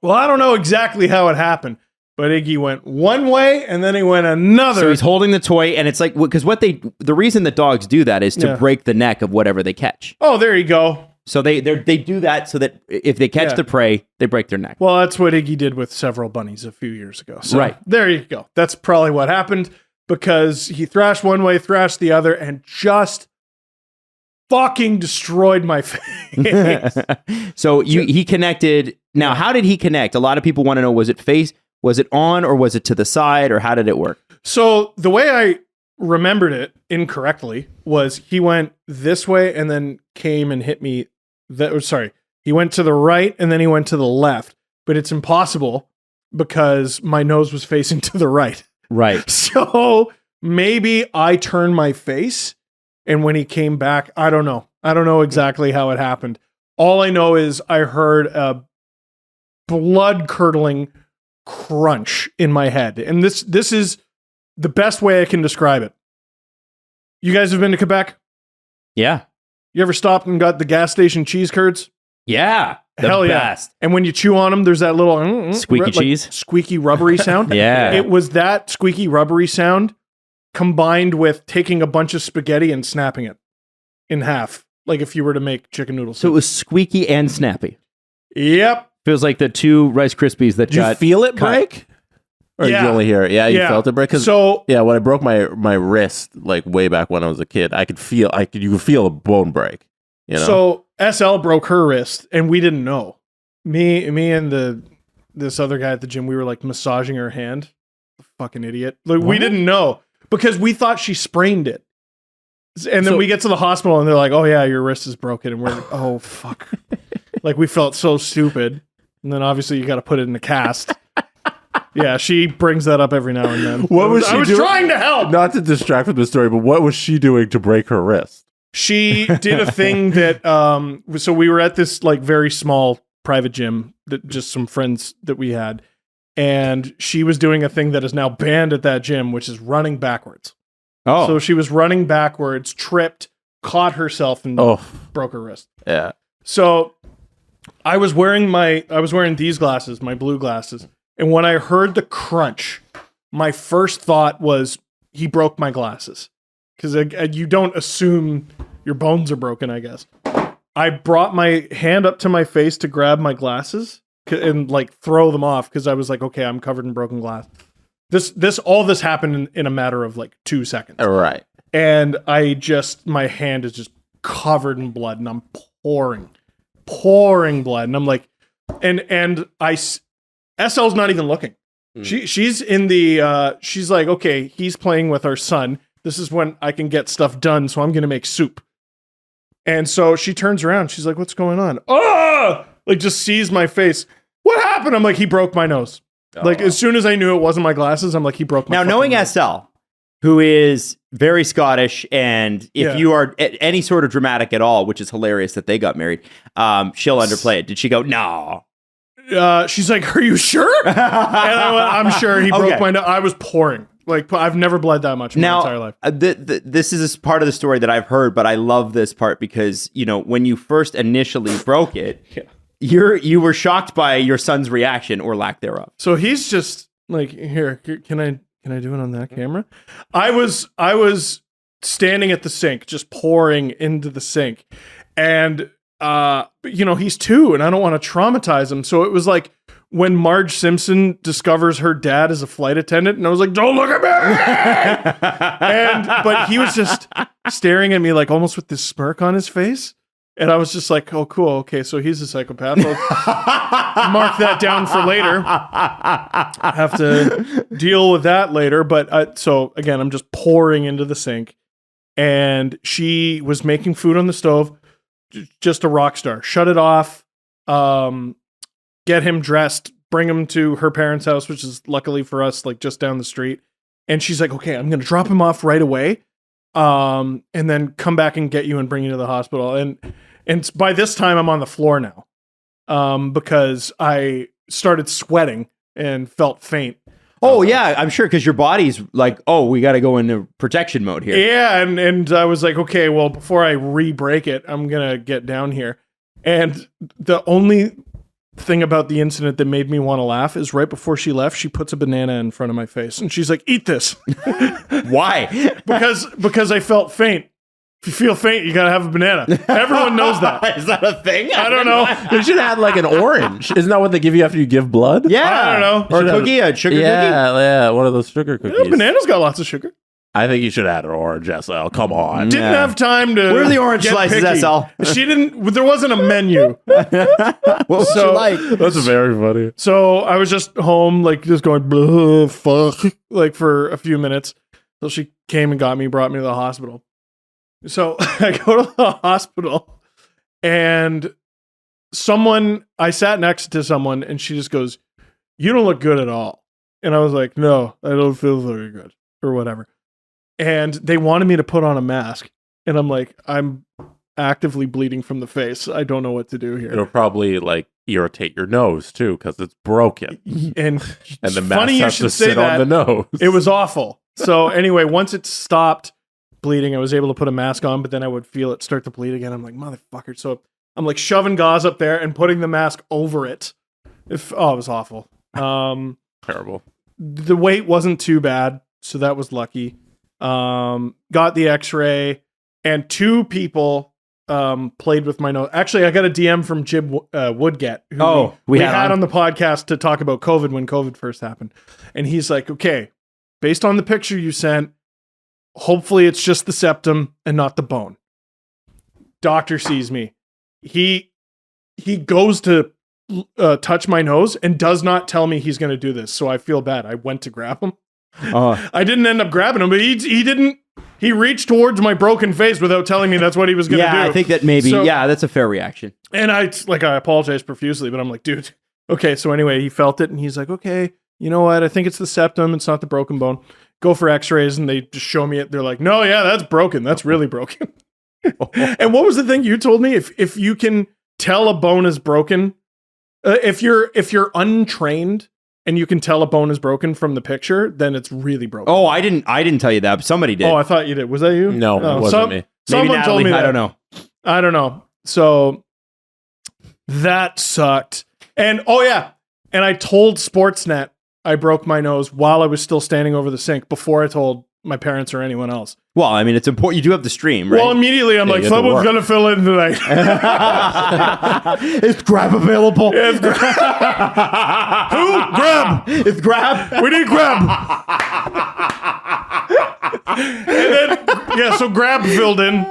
Well, I don't know exactly how it happened, but Iggy went one way and then he went another. So he's holding the toy, and it's like, because the reason that dogs do that is to break the neck of whatever they catch. Oh, there you go. So they do that so that if they catch the prey, they break their neck. Well, that's what Iggy did with several bunnies a few years ago. So right. There you go. That's probably what happened, because he thrashed one way, thrashed the other, and just fucking destroyed my face. So he connected. Now, how did he connect? A lot of people want to know, was it on, or was it to the side, or how did it work? So the way I remembered it incorrectly was he went this way and then came and hit me. He went to the right and then he went to the left, but it's impossible because my nose was facing to the right. Right. So maybe I turned my face, and when he came back, I don't know. I don't know exactly how it happened. All I know is I heard a blood-curdling crunch in my head. And this is the best way I can describe it. You guys have been to Quebec? Yeah. You ever stopped and got the gas station cheese curds? Yeah. Hell best. Yeah. And when you chew on them, there's that little squeaky cheese, squeaky rubbery sound. Yeah. It was that squeaky rubbery sound combined with taking a bunch of spaghetti and snapping it in half, like if you were to make chicken noodle soup. So it was squeaky and snappy. Yep. Feels like the two Rice Krispies that Did you feel it break? Or did you only hear it? Yeah, you felt it break. So when I broke my wrist, like way back when I was a kid, you could feel a bone break. You know? So SL broke her wrist, and we didn't know. Me and this other guy at the gym, we were like massaging her hand. Fucking idiot! Like we didn't know because we thought she sprained it, and then we get to the hospital and they're like, "Oh yeah, your wrist is broken," and we're like, "Oh fuck!" Like we felt so stupid, and then obviously you got to put it in the cast. Yeah, she brings that up every now and then. I was trying to help. Not to distract from the story, but what was she doing to break her wrist? She did a thing that, so we were at this like very small private gym that just some friends that we had. And she was doing a thing that is now banned at that gym, which is running backwards. Oh. So she was running backwards, tripped, caught herself, and broke her wrist. Yeah. So I was wearing these glasses, my blue glasses. And when I heard the crunch, my first thought was, he broke my glasses. Because you don't assume your bones are broken, I guess. I brought my hand up to my face to grab my glasses and like throw them off because I was like, okay, I'm covered in broken glass. All this happened in a matter of like 2 seconds. All right. And my hand is just covered in blood, and I'm pouring blood. And I'm like, SL's not even looking. She's in the, she's like, okay, he's playing with our son. This is when I can get stuff done, so I'm going to make soup. And so she turns around. She's like, what's going on? Oh! Like, just sees my face. What happened? I'm like, he broke my nose. Oh. Like, as soon as I knew it wasn't my glasses, I'm like, he broke my Now, knowing nose. SL, who is very Scottish, and if you are any sort of dramatic at all, which is hilarious that they got married, she'll underplay it. Did she go, no? She's like, are you sure? And I went, I'm sure he broke my nose. I was pouring. Like, I've never bled that much in my entire life. This is part of the story that I've heard, but I love this part because, when you first initially broke it, you were shocked by your son's reaction or lack thereof. So he's just like, here, can I do it on that camera? I was standing at the sink, just pouring into the sink. And, he's 2 and I don't want to traumatize him. So it was like, when Marge Simpson discovers her dad is a flight attendant, and I was like, don't look at me! But he was just staring at me like almost with this smirk on his face. And I was just like, oh, cool. Okay, so he's a psychopath. I'll mark that down for later. I have to deal with that later. But so again, I'm just pouring into the sink. And she was making food on the stove. Just a rock star. Shut it off. Get him dressed. Bring him to her parents' house, which is luckily for us, like just down the street. And she's like, okay, I'm going to drop him off right away. And then come back and get you and bring you to the hospital. And by this time I'm on the floor now. Because I started sweating and felt faint. Oh yeah, I'm sure because your body's like, oh, we got to go into protection mode here. Yeah, and I was like, okay, well, before I re-break it, I'm gonna get down here. And the only thing about the incident that made me want to laugh is right before she left, she puts a banana in front of my face and she's like, "Eat this." Why? because I felt faint. If you feel faint, you gotta have a banana. Everyone knows that. Is that a thing? I don't know. They should add like an orange. Isn't that what they give you after you give blood? Yeah, I don't know. Or a sugar cookie. Yeah, one of those sugar cookies. Yeah, banana's got lots of sugar. I think you should add an orange, SL. Come on. Didn't have time to. Where are the orange get slices, picky. SL? She didn't. There wasn't a menu. What would So- you like? That's very funny. So I was just home, like just going, "Blah, fuck," like for a few minutes. So she came and got me, brought me to the hospital. So I go to the hospital and I sat next to someone and she just goes, "You don't look good at all." And I was like, "No, I don't feel very good," or whatever. And they wanted me to put on a mask. And I'm like, I'm actively bleeding from the face. I don't know what to do here. It'll probably like irritate your nose too because it's broken. And And the funny mask you has should to say sit on the that. nose. It was awful. So anyway, once it stopped bleeding, I was able to put a mask on, but then I would feel it start to bleed again. I'm like, motherfucker. So I'm like shoving gauze up there and putting the mask over it. It was awful. Terrible. The weight wasn't too bad, so that was lucky. Got the x-ray, and 2 people played with my nose. Actually, I got a DM from Jib Woodgett, who we had on the podcast to talk about COVID when COVID first happened. And he's like, okay, based on the picture you sent, hopefully it's just the septum and not the bone. Doctor sees me. He goes to touch my nose and does not tell me he's going to do this. So I feel bad. I went to grab him. I didn't end up grabbing him, but he didn't. He reached towards my broken face without telling me that's what he was going to do. Yeah, I think that maybe. That's a fair reaction. And I apologize profusely, but I'm like, dude. Okay, so anyway, he felt it, and he's like, okay, you know what? I think it's the septum. It's not the broken bone. Go for X-rays, and they just show me it. They're like, no, yeah, that's broken. That's really broken. And what was the thing you told me? If you can tell a bone is broken, if you're untrained and you can tell a bone is broken from the picture, then it's really broken. Oh, I didn't tell you that, but somebody did. Oh, I thought you did. Was that you? No, it wasn't me. Maybe Someone Natalie, told me that. I don't know. So that sucked. And and I told Sportsnet I broke my nose while I was still standing over the sink before I told my parents or anyone else. Well, I mean, it's important. You do have the stream, right? Well, immediately I'm like, someone's going to fill in tonight. Is Grab available? Yeah, Who? Grab. Is Grab? We need Grab. And then, so Grab filled in.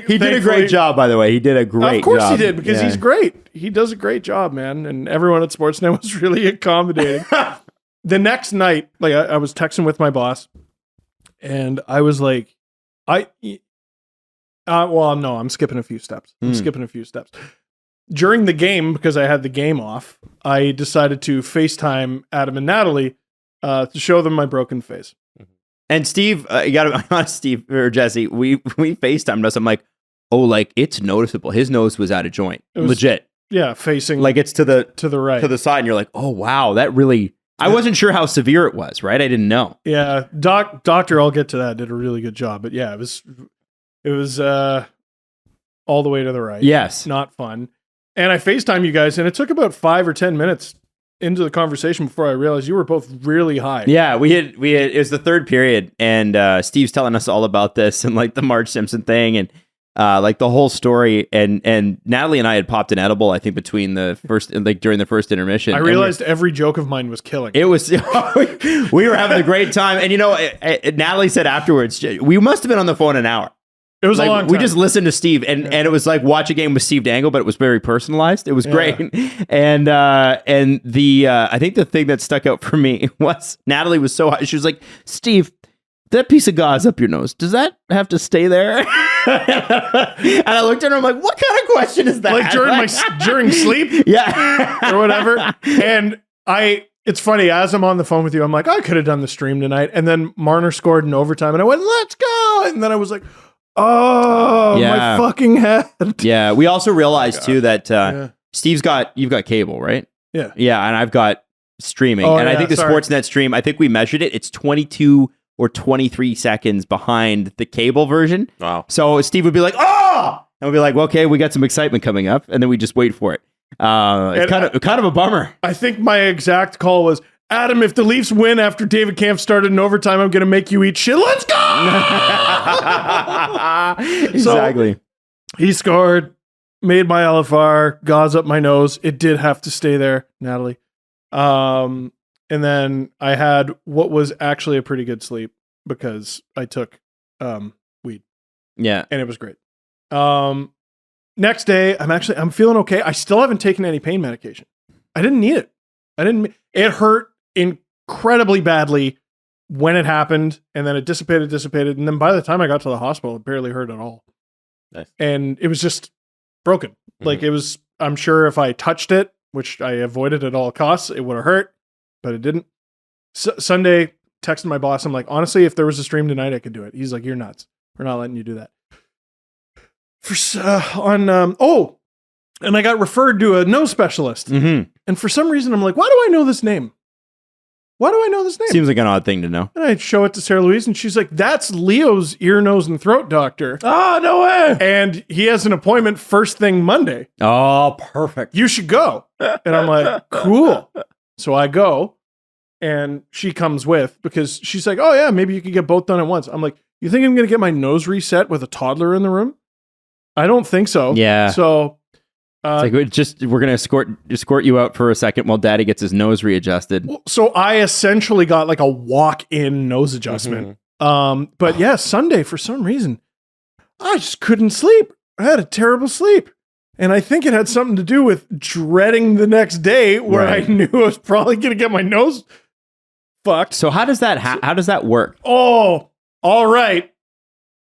He did a great job, by the way. He did a great job. Of course he did, because he's great. He does a great job, man. And everyone at Sportsnet was really accommodating. The next night, I was texting with my boss, and I was like, I'm skipping a few steps. During the game, because I had the game off, I decided to FaceTime Adam and Natalie to show them my broken face. And Steve, you got to be honest, Steve or Jesse, we FaceTimed us. I'm like, oh, like it's noticeable. His nose was out of joint. Legit. Yeah, facing like it's to the right, to the side, and you're like, oh wow, that really. I wasn't sure how severe it was. Right, I didn't know. Yeah, doctor, I'll get to that. Did a really good job, but yeah, it was all the way to the right. Yes, not fun. And I FaceTime you guys, and it took about 5 or 10 minutes into the conversation before I realized you were both really high. Yeah, we had it was the third period, and Steve's telling us all about this and like the Marge Simpson thing and like the whole story. And Natalie and I had popped an edible, I think, between the first during the first intermission. I realized every joke of mine was killing. It was we were having a great time, and Natalie said afterwards we must have been on the phone an hour. It was a long time. We just listened to Steve, and it was like watch a game with Steve Dangle, but it was very personalized. It was great. And the I think the thing that stuck out for me was Natalie was so hot. She was like, Steve, that piece of gauze up your nose, does that have to stay there? And I looked at her, I'm like, what kind of question is that? Like during sleep? Yeah. Or whatever. And it's funny, as I'm on the phone with you, I'm like, I could have done the stream tonight. And then Marner scored in overtime, and I went, let's go. And then I was like, oh, my fucking head. Yeah. We also realized too that you've got cable, right? Yeah. Yeah. And I've got streaming. Oh, and I yeah, think the Sportsnet stream, I think we measured it. It's 22 or 23 seconds behind the cable version. Wow. So Steve would be like, oh! And we'd be like, well, okay, we got some excitement coming up. And then we just wait for it. It's kind of a bummer. I think my exact call was, Adam, if the Leafs win after David Kampf started in overtime, I'm going to make you eat shit. Let's go! Exactly. So, he scored, made my LFR, gauze up my nose. It did have to stay there, Natalie. And then I had what was actually a pretty good sleep because I took weed. Yeah. And it was great. Next day, I'm feeling okay. I still haven't taken any pain medication. I didn't need it. It hurt incredibly badly when it happened, and then it dissipated. And then by the time I got to the hospital, it barely hurt at all. Nice. And it was just broken. Mm-hmm. Like it was, I'm sure if I touched it, which I avoided at all costs, it would have hurt, but it didn't. Sunday, texting my boss, I'm like, honestly, if there was a stream tonight, I could do it. He's like, you're nuts. We're not letting you do that. And I got referred to a nose specialist. Mm-hmm. And for some reason, I'm like, why do I know this name? Seems like an odd thing to know. And I show it to Sarah Louise, and she's like, that's Leo's ear, nose, and throat doctor. Oh, no way. And he has an appointment first thing Monday. Oh, perfect. You should go. And I'm like, cool. So I go, and she comes with, because she's like, oh yeah, maybe you could get both done at once. I'm like, you think I'm going to get my nose reset with a toddler in the room? I don't think so. Yeah. So it's like we're going to escort you out for a second while daddy gets his nose readjusted. So I essentially got like a walk-in nose adjustment. Mm-hmm. But yeah, Sunday, for some reason, I just couldn't sleep. I had a terrible sleep. And I think it had something to do with dreading the next day where I knew I was probably going to get my nose fucked. So how does that work? Oh, all right.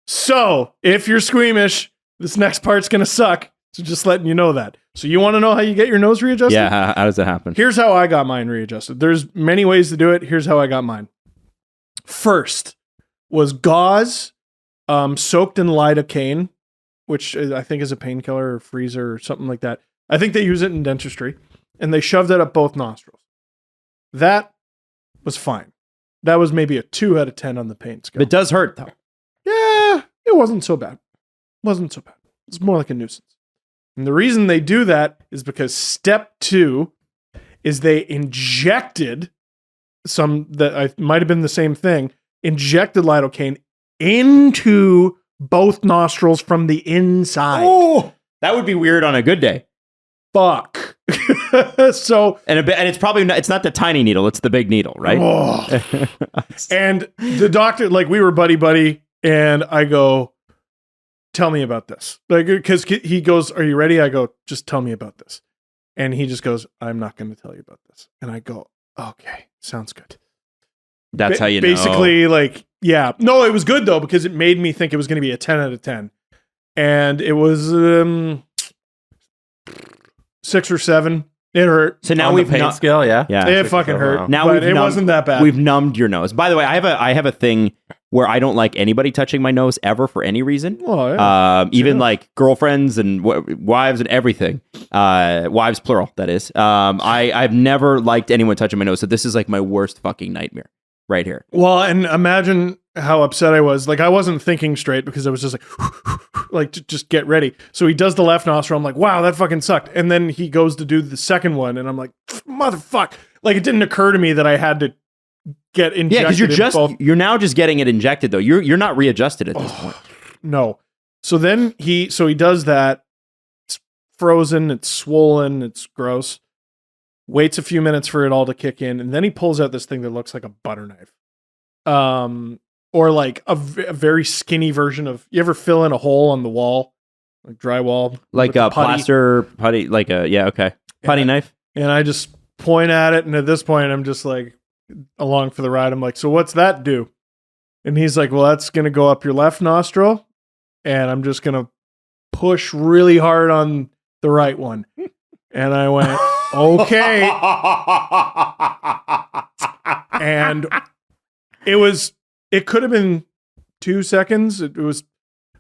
So if you're squeamish, this next part's going to suck. So just letting you know that. So you want to know how you get your nose readjusted? Yeah, how does that happen? Here's how I got mine readjusted. There's many ways to do it. Here's how I got mine. First was gauze soaked in lidocaine, which I think is a painkiller or freezer or something like that. I think they use it in dentistry. And they shoved it up both nostrils. That was fine. That was maybe a 2 out of 10 on the pain scale. It does hurt, though. Yeah, it wasn't so bad. It's more like a nuisance. And the reason they do that is because step 2 is they injected might have been the same thing, injected lidocaine into both nostrils from the inside. Oh, that would be weird on a good day. Fuck. So and it's probably not, it's not the tiny needle, it's the big needle, right? Oh. And the doctor, like, we were buddy, and I go, tell me about this. Like, because he goes, are you ready? I go, just tell me about this. And he just goes, I'm not going to tell you about this. And I go, okay, sounds good. That's how you know. Basically, like, yeah. No, it was good, though, because it made me think it was going to be a 10 out of 10. And it was 6 or 7. It hurt. So now on we've the pain scale, yeah. It fucking hurt. Now but it wasn't that bad. We've numbed your nose. By the way, I have a thing where I don't like anybody touching my nose ever for any reason. Oh, yeah. Even like girlfriends and wives and everything. Wives plural, that is. I've never liked anyone touching my nose, so this is like my worst fucking nightmare right here. Well, and imagine how upset I was. Like, I wasn't thinking straight because I was just like, just get ready. So he does the left nostril. I'm like, wow, that fucking sucked. And then he goes to do the second one, and I'm like, motherfuck. Like, it didn't occur to me that I had to get injected. Yeah, because you're now just getting it injected though. You're not readjusted at this point. No. So then he does that. It's frozen. It's swollen. It's gross. Waits a few minutes for it all to kick in, and then he pulls out this thing that looks like a butter knife. or like a very skinny version of. You ever fill in a hole on the wall, like drywall, Like with the a putty? plaster putty, like a putty knife. And I just point at it, and at this point, I'm just like along for the ride. I'm like, so what's that do? And he's like, well, that's gonna go up your left nostril, and I'm just gonna push really hard on the right one. And I went, okay. And it could have been 2 seconds. It was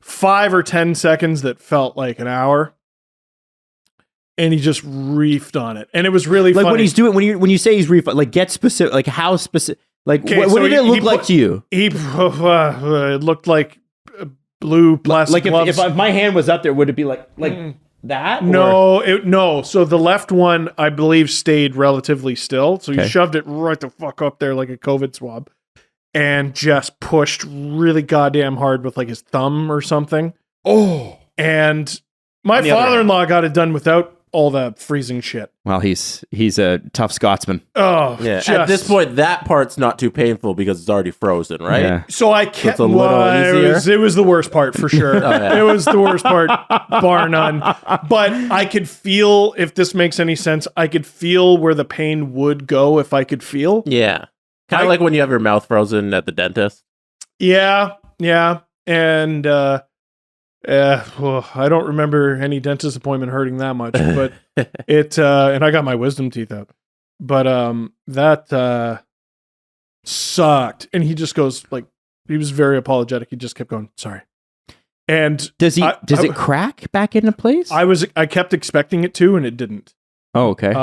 5 or 10 seconds that felt like an hour. And he just reefed on it. And it was really Like funny. when he's doing, when you say he's like get specific, like how specific, like Okay, what so did it look he like put- to you? It looked like blue plastic Like gloves. if my hand was up there, would it be like that? Or- No. So the left one, I believe, stayed relatively still. So he Okay. shoved it right the fuck up there like a COVID swab and just pushed really goddamn hard with like his thumb or something. Oh. And my On the other father-in-law got it done without all that freezing shit. Well, he's a tough Scotsman. Oh, Yeah. just- At this point, that part's not too painful because it's already frozen, right? Yeah. So I kept a little it was the worst part for sure. yeah. It was the worst part, bar none. But I could feel, if this makes any sense, I could feel where the pain would go if I could feel. Yeah. Kind I- of like when you have your mouth frozen at the dentist. Yeah. And well, I don't remember any dentist appointment hurting that much, but and I got my wisdom teeth out. But that sucked. And he just goes like, he was very apologetic. He just kept going, sorry. And Does I- it crack back into place? I kept expecting it to, and it didn't. Oh, okay.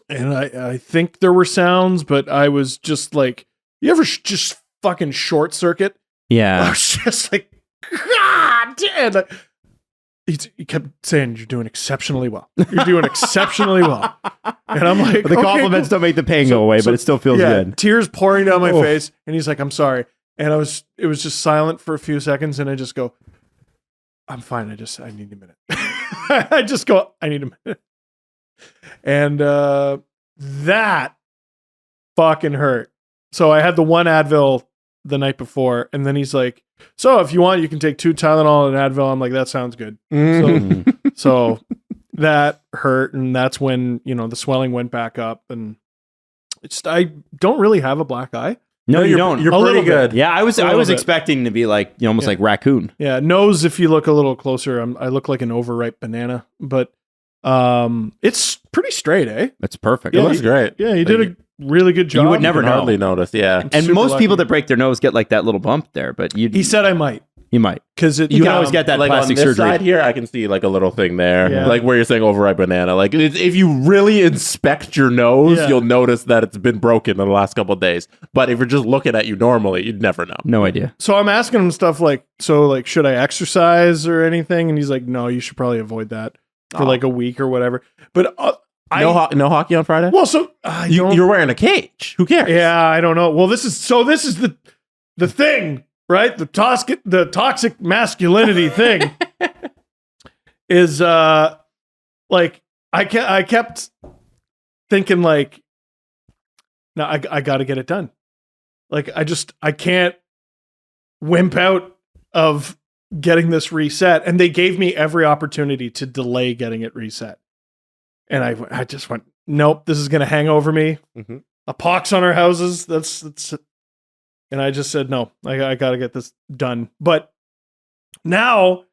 And I think there were sounds, but I was just like, you ever just fucking short circuit? I yeah. was just like, God damn. He kept saying, you're doing exceptionally well. You're doing exceptionally well. And I'm like, The okay, compliments cool. don't make the pain go away, but it still feels Yeah, good. tears pouring down my Oh. face. And he's like, I'm sorry. And it was just silent for a few seconds. And I just go, I'm fine. I need a minute. I just go, I need a minute. And that fucking hurt. So I had the one Advil the night before. And then he's like, so if you want, you can take 2 Tylenol and Advil. I'm like, that sounds good. So that hurt. And that's when, the swelling went back up. And I don't really have a black eye. No, you don't. You're A pretty little bit. good. Yeah, I was little bit. expecting to be like almost like raccoon. Yeah, nose. If you look a little closer, I look like an overripe banana, but it's pretty straight, eh? That's perfect. It looks great. Yeah, you did a really good job. You would never You know. hardly notice. Yeah. And Super most lucky. people that break their nose get like that little bump there, but He said I might you might. because it. You can always get that like plastic on this surgery. side here, I can see like a little thing there, Yeah. like where you're saying overripe banana. Like if you really inspect your nose, Yeah. you'll notice that it's been broken in the last couple of days. But if you're just looking at you normally, you'd never know. No idea. So I'm asking him stuff like, should I exercise or anything? And he's like, no, you should probably avoid that for like a week or whatever. But No hockey on Friday. well, so You're wearing a cage. Who cares? yeah, I don't know. Well, this is the thing, right? The toxic masculinity thing is like I kept thinking like, no, I got to get it done. Like I can't wimp out of getting this reset, and they gave me every opportunity to delay getting it reset. And I just went, nope, this is going to hang over me. Mhm. A pox on our houses. That's and I just said, no, I got to get this done. But now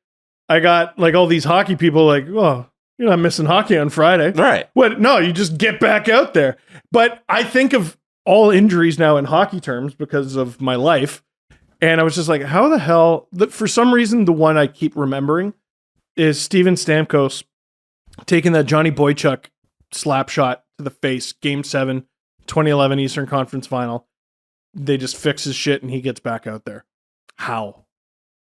I got like all these hockey people like, oh, you're not missing hockey on Friday. Right. What? No, you just get back out there. But I think of all injuries now in hockey terms because of my life. And I was just like, how the hell? For some reason, the one I keep remembering is Steven Stamkos taking that Johnny Boychuk slap shot to the face, Game 7, 2011 Eastern Conference Final. They just fix his shit and he gets back out there. How?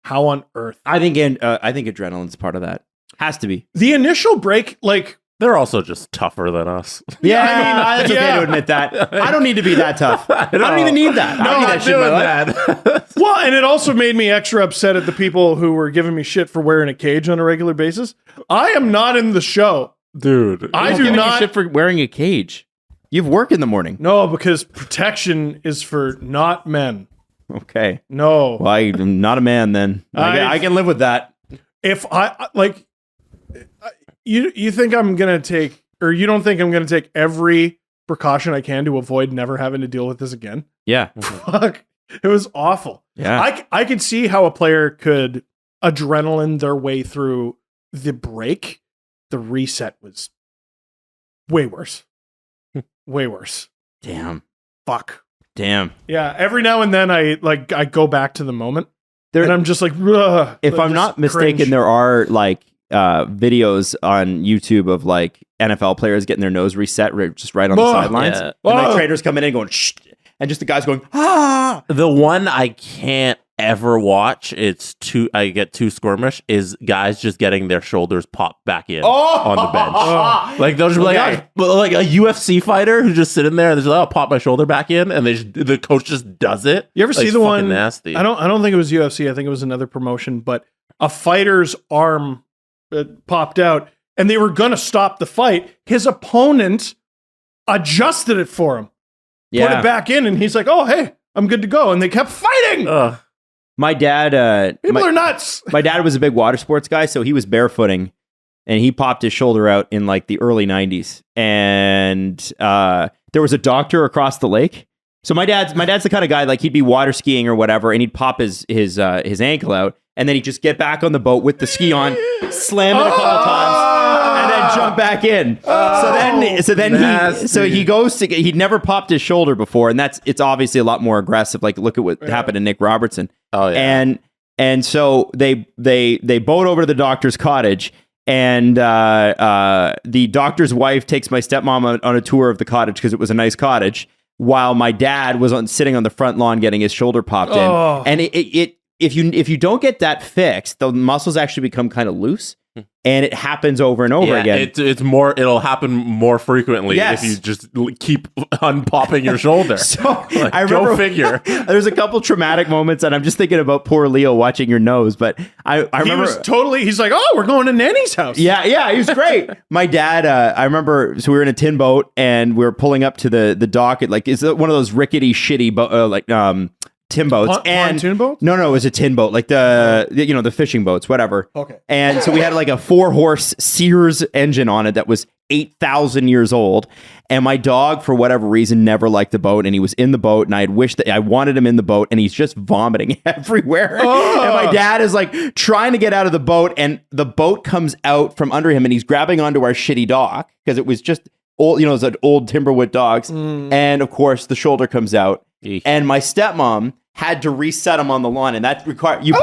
How on earth? I think adrenaline's part of that. Has to be. The initial break, like, They're also just tougher than us. Yeah, I mean, that's okay yeah. to admit that. I don't need to be that tough. I don't even need that. I don't need that shit in my life. well, and it also made me extra upset at the people who were giving me shit for wearing a cage on a regular basis. I am not in the show. Dude. I I'm do giving you not. shit for wearing a cage. You have work in the morning. No, because protection is for not men. Okay. No. Well, I'm not a man then. I can live with that. If I like, you think I'm gonna take, or you don't think I'm gonna take every precaution I can to avoid never having to deal with this again? Yeah. Fuck. It was awful. Yeah. I could see how a player could adrenaline their way through the break. The reset was way worse. Way worse. Damn. Fuck. Damn. Yeah. Every now and then I go back to the moment and I'm just like, ugh, if I'm not mistaken, cringe. there are like videos on YouTube of like NFL players getting their nose reset just right on the sidelines. Yeah. And like traders coming in going, shh, and just the guys going, ah. The one I can't ever watch, I get too squirmish, is guys just getting their shoulders popped back in on the bench. Like they'll just be like a UFC fighter who's just sitting there and they're just like, I'll pop my shoulder back in, and the coach just does it. You ever see the one? Nasty. I don't think it was UFC. I think it was another promotion, but a fighter's arm popped out and they were going to stop the fight. His opponent adjusted it for him. Put it back in, and he's like, "Oh, hey, I'm good to go." And they kept fighting. My dad, people are nuts. My dad was a big water sports guy, so he was barefooting, and he popped his shoulder out in like the early 90s. And there was a doctor across the lake. So my dad's the kind of guy, like he'd be water skiing or whatever, and he'd pop his ankle out, and then he'd just get back on the boat with the ski on, slam it a couple times, and then jump back in. So he goes to, he'd never popped his shoulder before, and it's obviously a lot more aggressive. Like look at what happened to Nick Robertson. Oh yeah. And so they boat over to the doctor's cottage, and the doctor's wife takes my stepmom on a tour of the cottage because it was a nice cottage, while my dad was sitting on the front lawn getting his shoulder popped in. And if you don't get that fixed, the muscles actually become kind of loose, and it happens over and over again. It'll happen more frequently if you just keep unpopping your shoulder. So like, I remember, go figure. There's a couple traumatic moments, and I'm just thinking about poor Leo watching your nose. But I remember he's like, "Oh, we're going to Nanny's house." Yeah, he was great. My dad, I remember, so we were in a tin boat, and we were pulling up to the dock at like, it's one of those rickety, shitty tin boats. Pontoon boats? No, it was a tin boat, like the fishing boats, whatever. Okay. And so we had like a 4-horse Sears engine on it that was 8,000 years old. And my dog, for whatever reason, never liked the boat. And he was in the boat, and I had wished that I wanted him in the boat, and he's just vomiting everywhere. And my dad is like trying to get out of the boat, and the boat comes out from under him, and he's grabbing onto our shitty dock because it was just old, it was an old Timberwood docks. And of course, the shoulder comes out. Eesh. And my stepmom had to reset him on the lawn, and that required you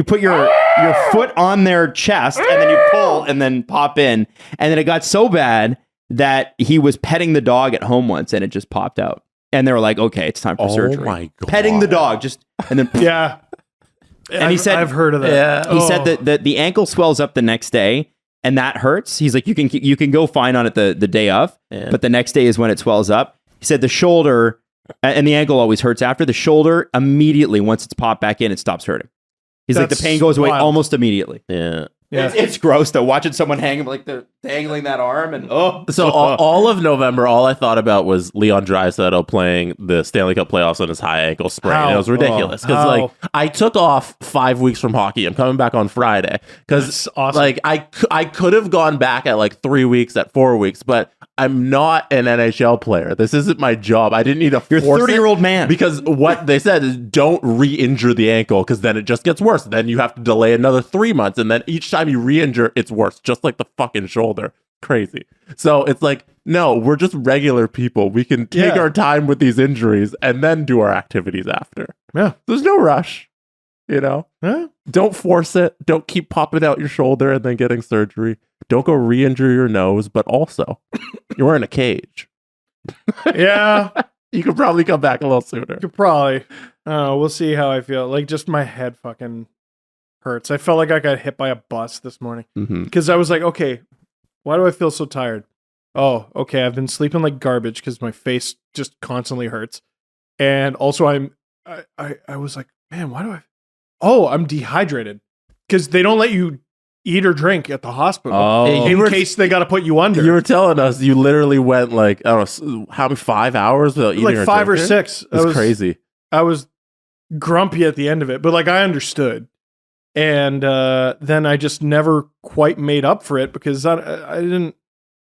put your foot on their chest, and then you pull and then pop in. And then it got so bad that he was petting the dog at home once, and it just popped out. And they were like, "Okay, it's time for surgery." My God. Petting the dog, and then yeah. And he said, "I've heard of that." Yeah. He said that the ankle swells up the next day, and that hurts. He's like, you can go fine on it the day of, but the next day is when it swells up. He said the shoulder and the ankle always hurts after. The shoulder immediately, once it's popped back in, it stops hurting. He's like, the pain goes away almost immediately. Yeah. It's gross though, watching someone hang, like they're dangling that arm, and So all of November, all I thought about was Leon Draisaitl playing the Stanley Cup playoffs on his high ankle sprain. And it was ridiculous because like I took off 5 weeks from hockey. I'm coming back on Friday because awesome. Like I could have gone back at like 3 weeks, at 4 weeks, but I'm not an NHL player. This isn't my job. I didn't need to. You're a 30-year-old man. Because what they said is don't re-injure the ankle because then it just gets worse. Then you have to delay another 3 months, and then each time you re-injure, it's worse. Just like the fucking shoulder. Crazy. So it's like, no, we're just regular people. We can take our time with these injuries and then do our activities after. Yeah. There's no rush. Yeah. Don't force it. Don't keep popping out your shoulder and then getting surgery. Don't go re-injure your nose, but also you're in a cage. Yeah. You could probably come back a little sooner. Could probably. We'll see how I feel. Like, just my head fucking hurts. I felt like I got hit by a bus this morning because I was like, okay, why do I feel so tired? Oh, okay. I've been sleeping like garbage because my face just constantly hurts. And also I was like, man, why do I'm dehydrated because they don't let you eat or drink at the hospital in case they got to put you under. You were telling us you literally went like, I don't know, how many 5 hours without eating like or 5 or drinking? 6. That's crazy. I was grumpy at the end of it, but like I understood. And then I just never quite made up for it because I didn't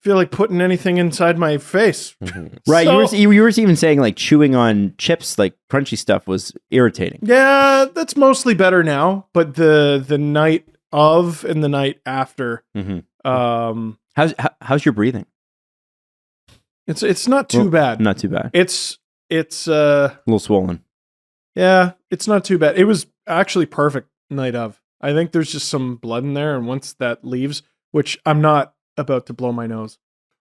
feel like putting anything inside my face. Right. So- You were even saying like chewing on chips, like crunchy stuff was irritating. Yeah, that's mostly better now. But the night of and the night after, How's your breathing? it's not too bad. Not too bad. It's A little swollen. yeah, it's not too bad. It was actually perfect night of. I think there's just some blood in there, and once that leaves, which I'm not about to blow my nose.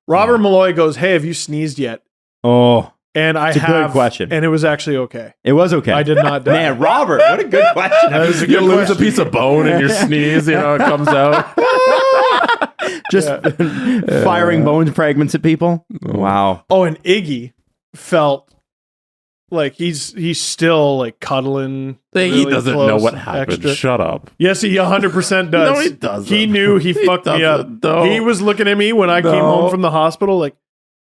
Robert Malloy goes, "Hey, have you sneezed yet?" Oh, And I it's a have good question. and it was actually okay. It was okay. I did not die. Man, Robert, what a good question. That was a You good lose a question. piece of bone in your sneeze, it comes out. Just firing bone fragments at people. Wow. Oh, and Iggy felt like he's still like cuddling. He really doesn't close, know what happened. extra. Shut up. Yes, he 100% does. No, he doesn't. He knew he fucked me up. doesn't, no. He was looking at me when I came No. home from the hospital like,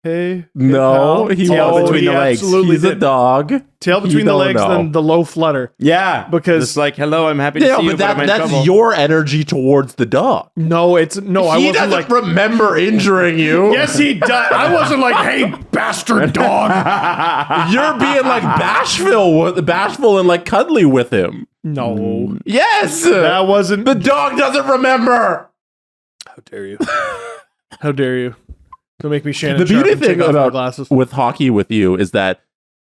hey. No, pal. he Tail won't. between the legs. Absolutely He's a did. dog. Tail between You the don't legs, know. then the low flutter. Yeah. Because- it's like, hello, I'm happy to Yeah, see you, but I'm in that's trouble. your energy towards the dog. No, I He wasn't doesn't like, remember injuring you. yes, he does. I wasn't like, hey, bastard dog. You're being like bashful and like cuddly with him. No, Yes, that wasn't. the dog doesn't remember. How dare you? How dare you? Don't make me Shannon The Sharp beauty and take thing off my about glasses. with hockey with you is that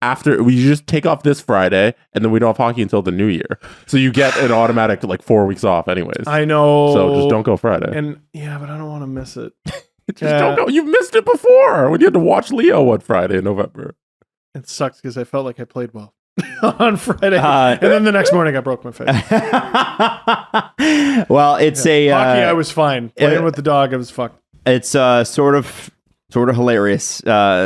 after we just take off this Friday and then we don't have hockey until the new year, so you get an automatic like 4 weeks off anyways. I know. So just don't go Friday. And yeah, but I don't want to miss it. Just don't go. You've missed it before when you had to watch Leo on Friday in November. It sucks because I felt like I played well on Friday, Uh, and then the next morning I broke my face. Well, it's Hockey, I a was fine. Playing with the dog, I was fucked. it's sort of hilarious.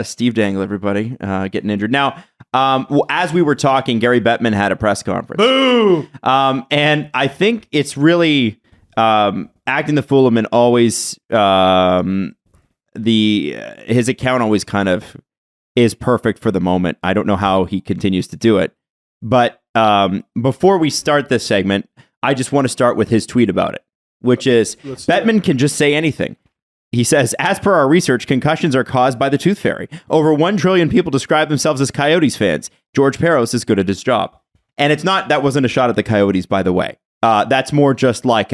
Steve Dangle, everybody, getting injured. Now, as we were talking, Gary Bettman had a press conference. Boo! And I think it's really acting the fool him, and always his account always kind of is perfect for the moment. I don't know how he continues to do it. But before we start this segment, I just want to start with his tweet about it, which is Let's do it. Bettman can just say anything. He says, as per our research, concussions are caused by the tooth fairy. Over 1 trillion people describe themselves as Coyotes fans. George Peros is good at his job. And that wasn't a shot at the Coyotes, by the way. That's more just like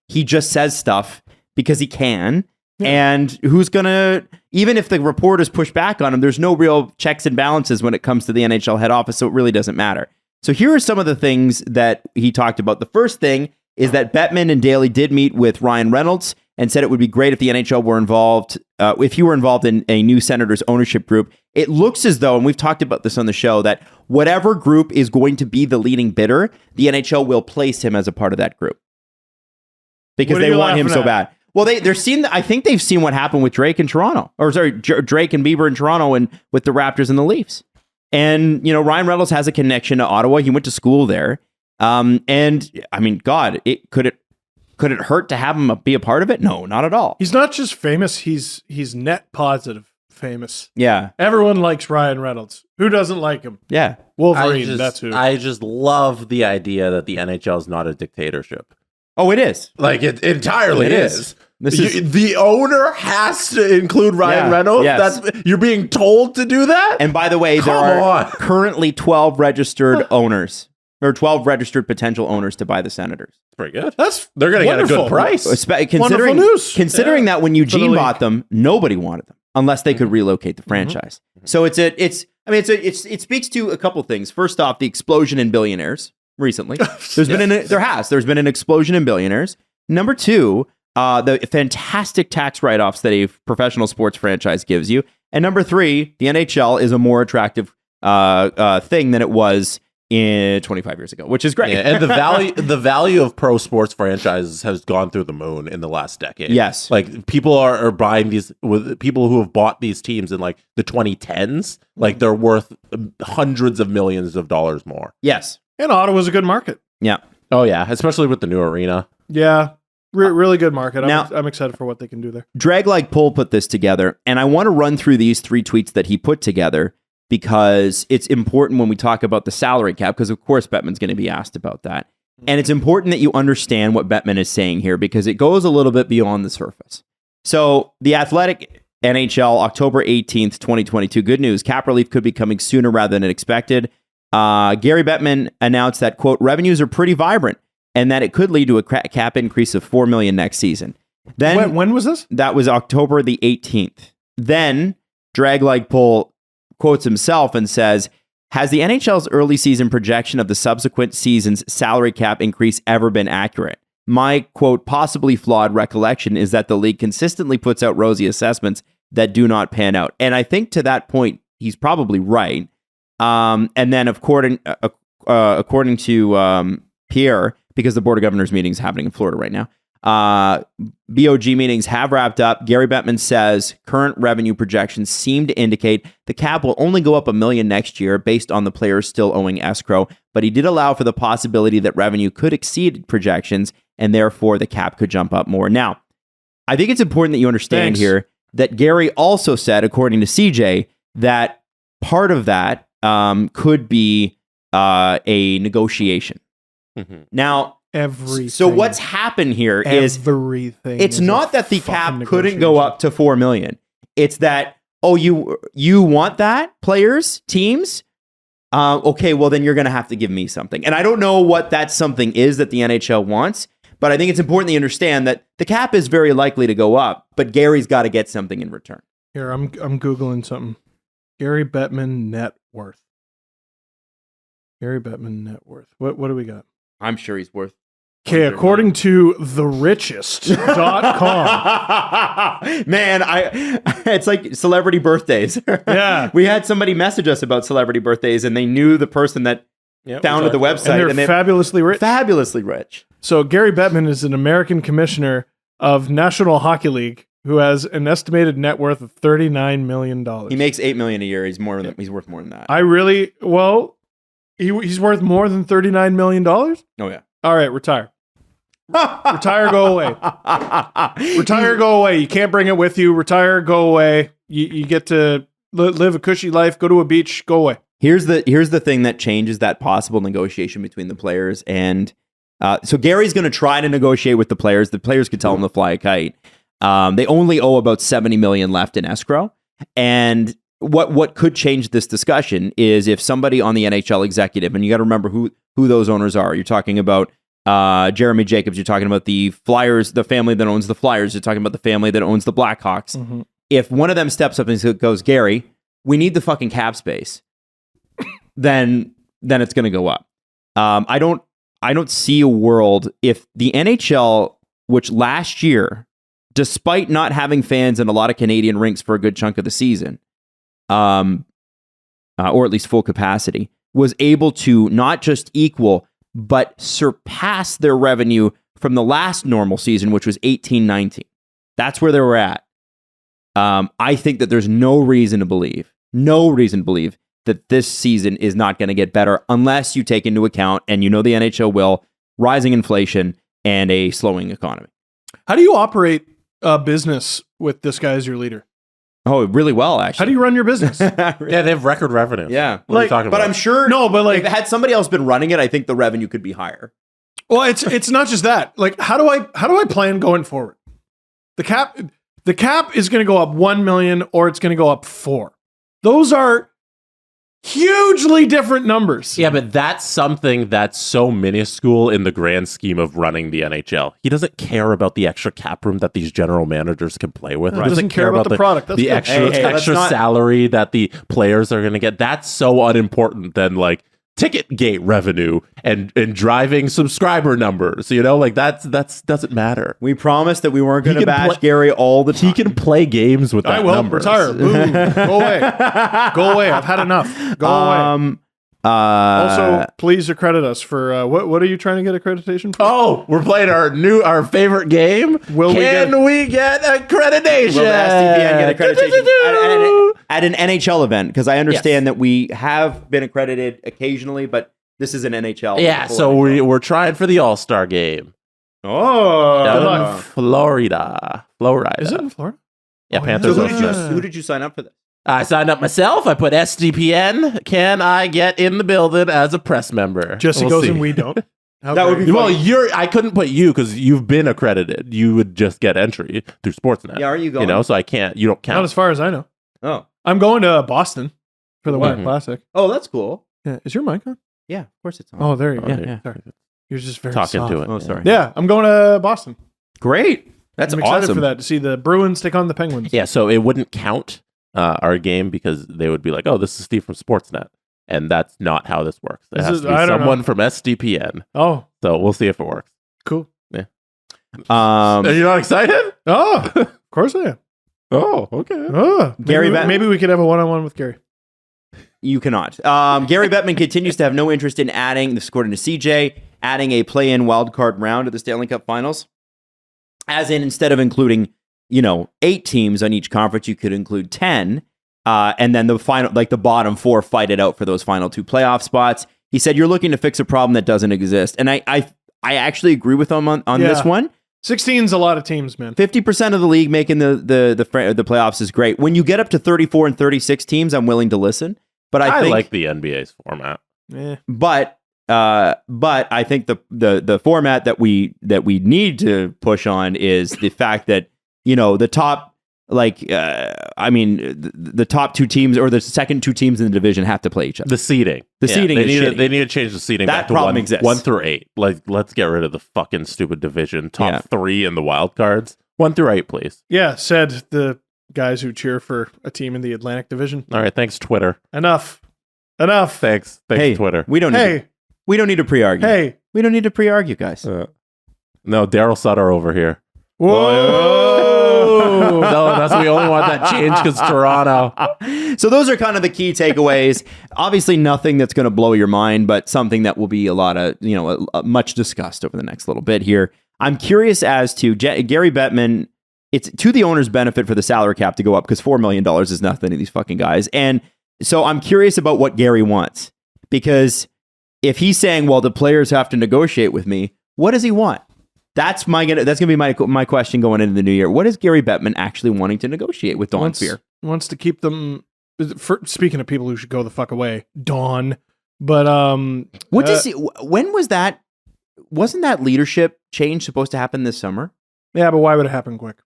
he just says stuff because he can. Yeah. And who's going to, even if the reporters push back on him, there's no real checks and balances when it comes to the NHL head office, so it really doesn't matter. So here are some of the things that he talked about. The first thing is that Bettman and Daly did meet with Ryan Reynolds and said it would be great if the NHL were involved, if you were involved in a new Senators ownership group. It looks as though, and we've talked about this on the show, that whatever group is going to be the leading bidder, the NHL will place him as a part of that group. Because What are they you want him laughing so at? bad. Well, they're seeing. I think they've seen what happened with Drake in Toronto, or sorry, Drake and Bieber in Toronto, and with the Raptors and the Leafs. And Ryan Reynolds has a connection to Ottawa. He went to school there. And I mean, God, could it hurt to have him be a part of it? No, not at all. He's not just famous; he's net positive famous. Yeah, Everyone likes Ryan Reynolds. Who doesn't like him? yeah. Wolverine. That's who. I just love the idea that the NHL is not a dictatorship. Oh, it is. Like it entirely It is. is. This is. The owner has to include Ryan Yeah, Reynolds. yes. You're being told to do that. And by the way, there Come are on. currently 12 registered owners, or 12 registered potential owners to buy the Senators. Pretty good. That's They're going to get a wonderful. good price. Considering news. that when Eugene league. bought them, nobody wanted them unless they could relocate the franchise. So it speaks to a couple things. First off, the explosion in billionaires recently. There's been an explosion in billionaires. Number two, the fantastic tax write-offs that a professional sports franchise gives you. And number three, the NHL is a more attractive thing than it was in 25 years ago, which is great. Yeah, and the value of pro sports franchises has gone through the moon in the last decade. Yes. Like people are buying these with people who have bought these teams in like the 2010s, like they're worth hundreds of millions of dollars more. Yes. and Ottawa's a good market. Yeah. Oh yeah, especially with the new arena. Yeah, really good market. Now- I'm excited for what they can do there. Drag Like Pull put this together, and I want to run through these 3 tweets that he put together because it's important when we talk about the salary cap, because of course Bettman's going to be asked about that. And it's important that you understand what Bettman is saying here, because it goes a little bit beyond the surface. So The Athletic, NHL, October 18th, 2022. Good news. Cap relief could be coming sooner rather than expected. Gary Bettman announced that, quote, revenues are pretty vibrant and that it could lead to a cap increase of $4 million next season. Then when was this? That was October the 18th. Then Drag Like Pull quotes himself and says, has the NHL's early season projection of the subsequent season's salary cap increase ever been accurate? My, quote, possibly flawed recollection is that the league consistently puts out rosy assessments that do not pan out. And I think to that point, he's probably right. And then according to Pierre, because the Board of Governors meeting is happening in Florida right now, BOG meetings have wrapped up. Gary Bettman says current revenue projections seem to indicate the cap will only go up $1 million next year based on the players still owing escrow, but he did allow for the possibility that revenue could exceed projections and therefore the cap could jump up more. Now, I think it's important that you understand here that Gary also said, according to CJ, that part of that could be a negotiation. Mm-hmm. Now, everything. So what's happened here is everything. It's not that the cap couldn't go up to $4 million. It's that, you want that, players, teams? Okay, well then you're going to have to give me something. And I don't know what that something is that the NHL wants, but I think it's important that you understand that the cap is very likely to go up, but Gary's got to get something in return. Here, I'm Googling something. Gary Bettman net worth. Gary Bettman net worth. What do we got? I'm sure he's worth. Okay, according to therichest.com. Man, it's like celebrity birthdays. Yeah. We had somebody message us about celebrity birthdays and they knew the person that founded the website. And they're fabulously rich. Fabulously rich. So Gary Bettman is an American commissioner of National Hockey League who has an estimated net worth of $39 million. He makes $8 million a year. He's worth more than that. He's worth more than $39 million? Oh, yeah. All right, retire. Retire, go away. Retire, go away. You can't bring it with you. Retire, go away. You get to live a cushy life, go to a beach, go away. Here's the thing that changes that possible negotiation between the players. And so Gary's going to try to negotiate with the players. The players could tell him to fly a kite. They only owe about $70 million left in escrow. And what could change this discussion is if somebody on the NHL executive, and you got to remember who those owners are. You're talking about Jeremy Jacobs. You're talking about the Flyers, the family that owns the Flyers. You're talking about the family that owns the Blackhawks. Mm-hmm. If one of them steps up and goes, Gary, we need the fucking cap space, then it's going to go up. I don't see a world if the NHL, which last year, despite not having fans in a lot of Canadian rinks for a good chunk of the season, or at least full capacity, was able to not just equal, but surpass their revenue from the last normal season, which was 18-19. That's where they were at. I think that there's no reason to believe that this season is not going to get better unless you take into account, and the NHL will, rising inflation and a slowing economy. How do you operate a business with this guy as your leader? Oh, really well, actually. How do you run your business? Yeah, they have record revenue. Yeah. What are you talking about? But I'm sure if had somebody else been running it, I think the revenue could be higher. Well, it's not just that. Like, how do I plan going forward? The cap is going to go up 1 million or it's going to go up 4. Those are hugely different numbers. Yeah, but that's something that's so minuscule in the grand scheme of running the NHL. He doesn't care about the extra cap room that these general managers can play with. He doesn't care about the product. That's the good. extra salary that the players are going to get. That's so unimportant than like ticket gate revenue and driving subscriber numbers. That's doesn't matter. We promised that we weren't going to bash Gary all the time. He can play games with that numbers. Retire. Boom. Go away. Go away. I've had enough. Go away. Also, please accredit us for what are you trying to get accreditation for? Oh, we're playing our favorite game. We get accreditation? Will the SDPN get accreditation at an NHL event? Because I understand that we have been accredited occasionally, but this is an NHL. Yeah, so we're trying for the All-Star game. Oh, down in Florida. Is it in Florida? Yeah, Panthers. So who did you sign up for this? I signed up myself. I put SDPN. Can I get in the building as a press member? Jesse We'll goes see. and we don't. That would be Well, funny. I couldn't put you because you've been accredited. You would just get entry through Sportsnet. Yeah, are you going? You know, so I can't. You don't Not count. as far as I know. Oh. I'm going to Boston for the Wyatt Mhm. Classic. Oh, that's cool. Yeah. Is your mic on? Yeah, of course it's on. Oh, there you go. Oh, yeah. Sorry. You're just very Talking soft. to it. Oh, sorry. Yeah, I'm going to Boston. Great. That's I'm excited awesome. for that to see the Bruins take on the Penguins. Yeah, so it wouldn't count our game because they would be like, "Oh, this is Steve from Sportsnet," and that's not how this works. It This has is- to be I don't someone know. from SDPN. Oh, So we'll see if it works. cool. Are you not excited? Oh, of course I am. Oh, okay. Oh, Gary maybe, Bettman? maybe we could have a one-on-one with Gary. You cannot. Gary Bettman continues to have no interest in adding, this according to CJ, adding a play-in wildcard round to the Stanley Cup Finals. As in, instead of including, 8 teams on each conference, you could include 10. And then the final, like the bottom 4 fight it out for those final 2 playoff spots. He said, you're looking to fix a problem that doesn't exist. And I actually agree with him on this Yeah. one. 16's a lot of teams, man. 50% of the league making the playoffs is great. When you get up to 34 and 36 teams, I'm willing to listen. But I think, like the NBA's format. Yeah. but I think the format that we need to push on is the fact that the top the top 2 teams or the second 2 teams in the division have to play each other. The seeding. The seeding They is need to, shitty. they need to change the seeding That back to problem 1 exists. through 8. Like, let's get rid of the fucking stupid division. Top Yeah. 3 in the wild cards. 1 through 8, please. Yeah, said the guys who cheer for a team in the Atlantic Division. All right. Thanks, Twitter. Enough. Thanks, Hey, Twitter. we don't need Hey, we don't need to pre-argue. hey. We don't need to pre-argue, guys. No, Darryl Sutter over here. Whoa. No, that's we only want that change because Toronto. So those are kind of the key takeaways. Obviously, nothing that's going to blow your mind, but something that will be a lot of much discussed over the next little bit here. I'm curious as to Gary Bettman. It's to the owner's benefit for the salary cap to go up because $4 million is nothing to these fucking guys. And so I'm curious about what Gary wants, because if he's saying, well, the players have to negotiate with me, what does he want? That's gonna be my question going into the new year. What is Gary Bettman actually wanting to negotiate with Dawn Fear? Wants to keep them. Speaking of people who should go the fuck away, Dawn. But What does he, when was that? Wasn't that leadership change supposed to happen this summer? yeah, but why would it happen quick?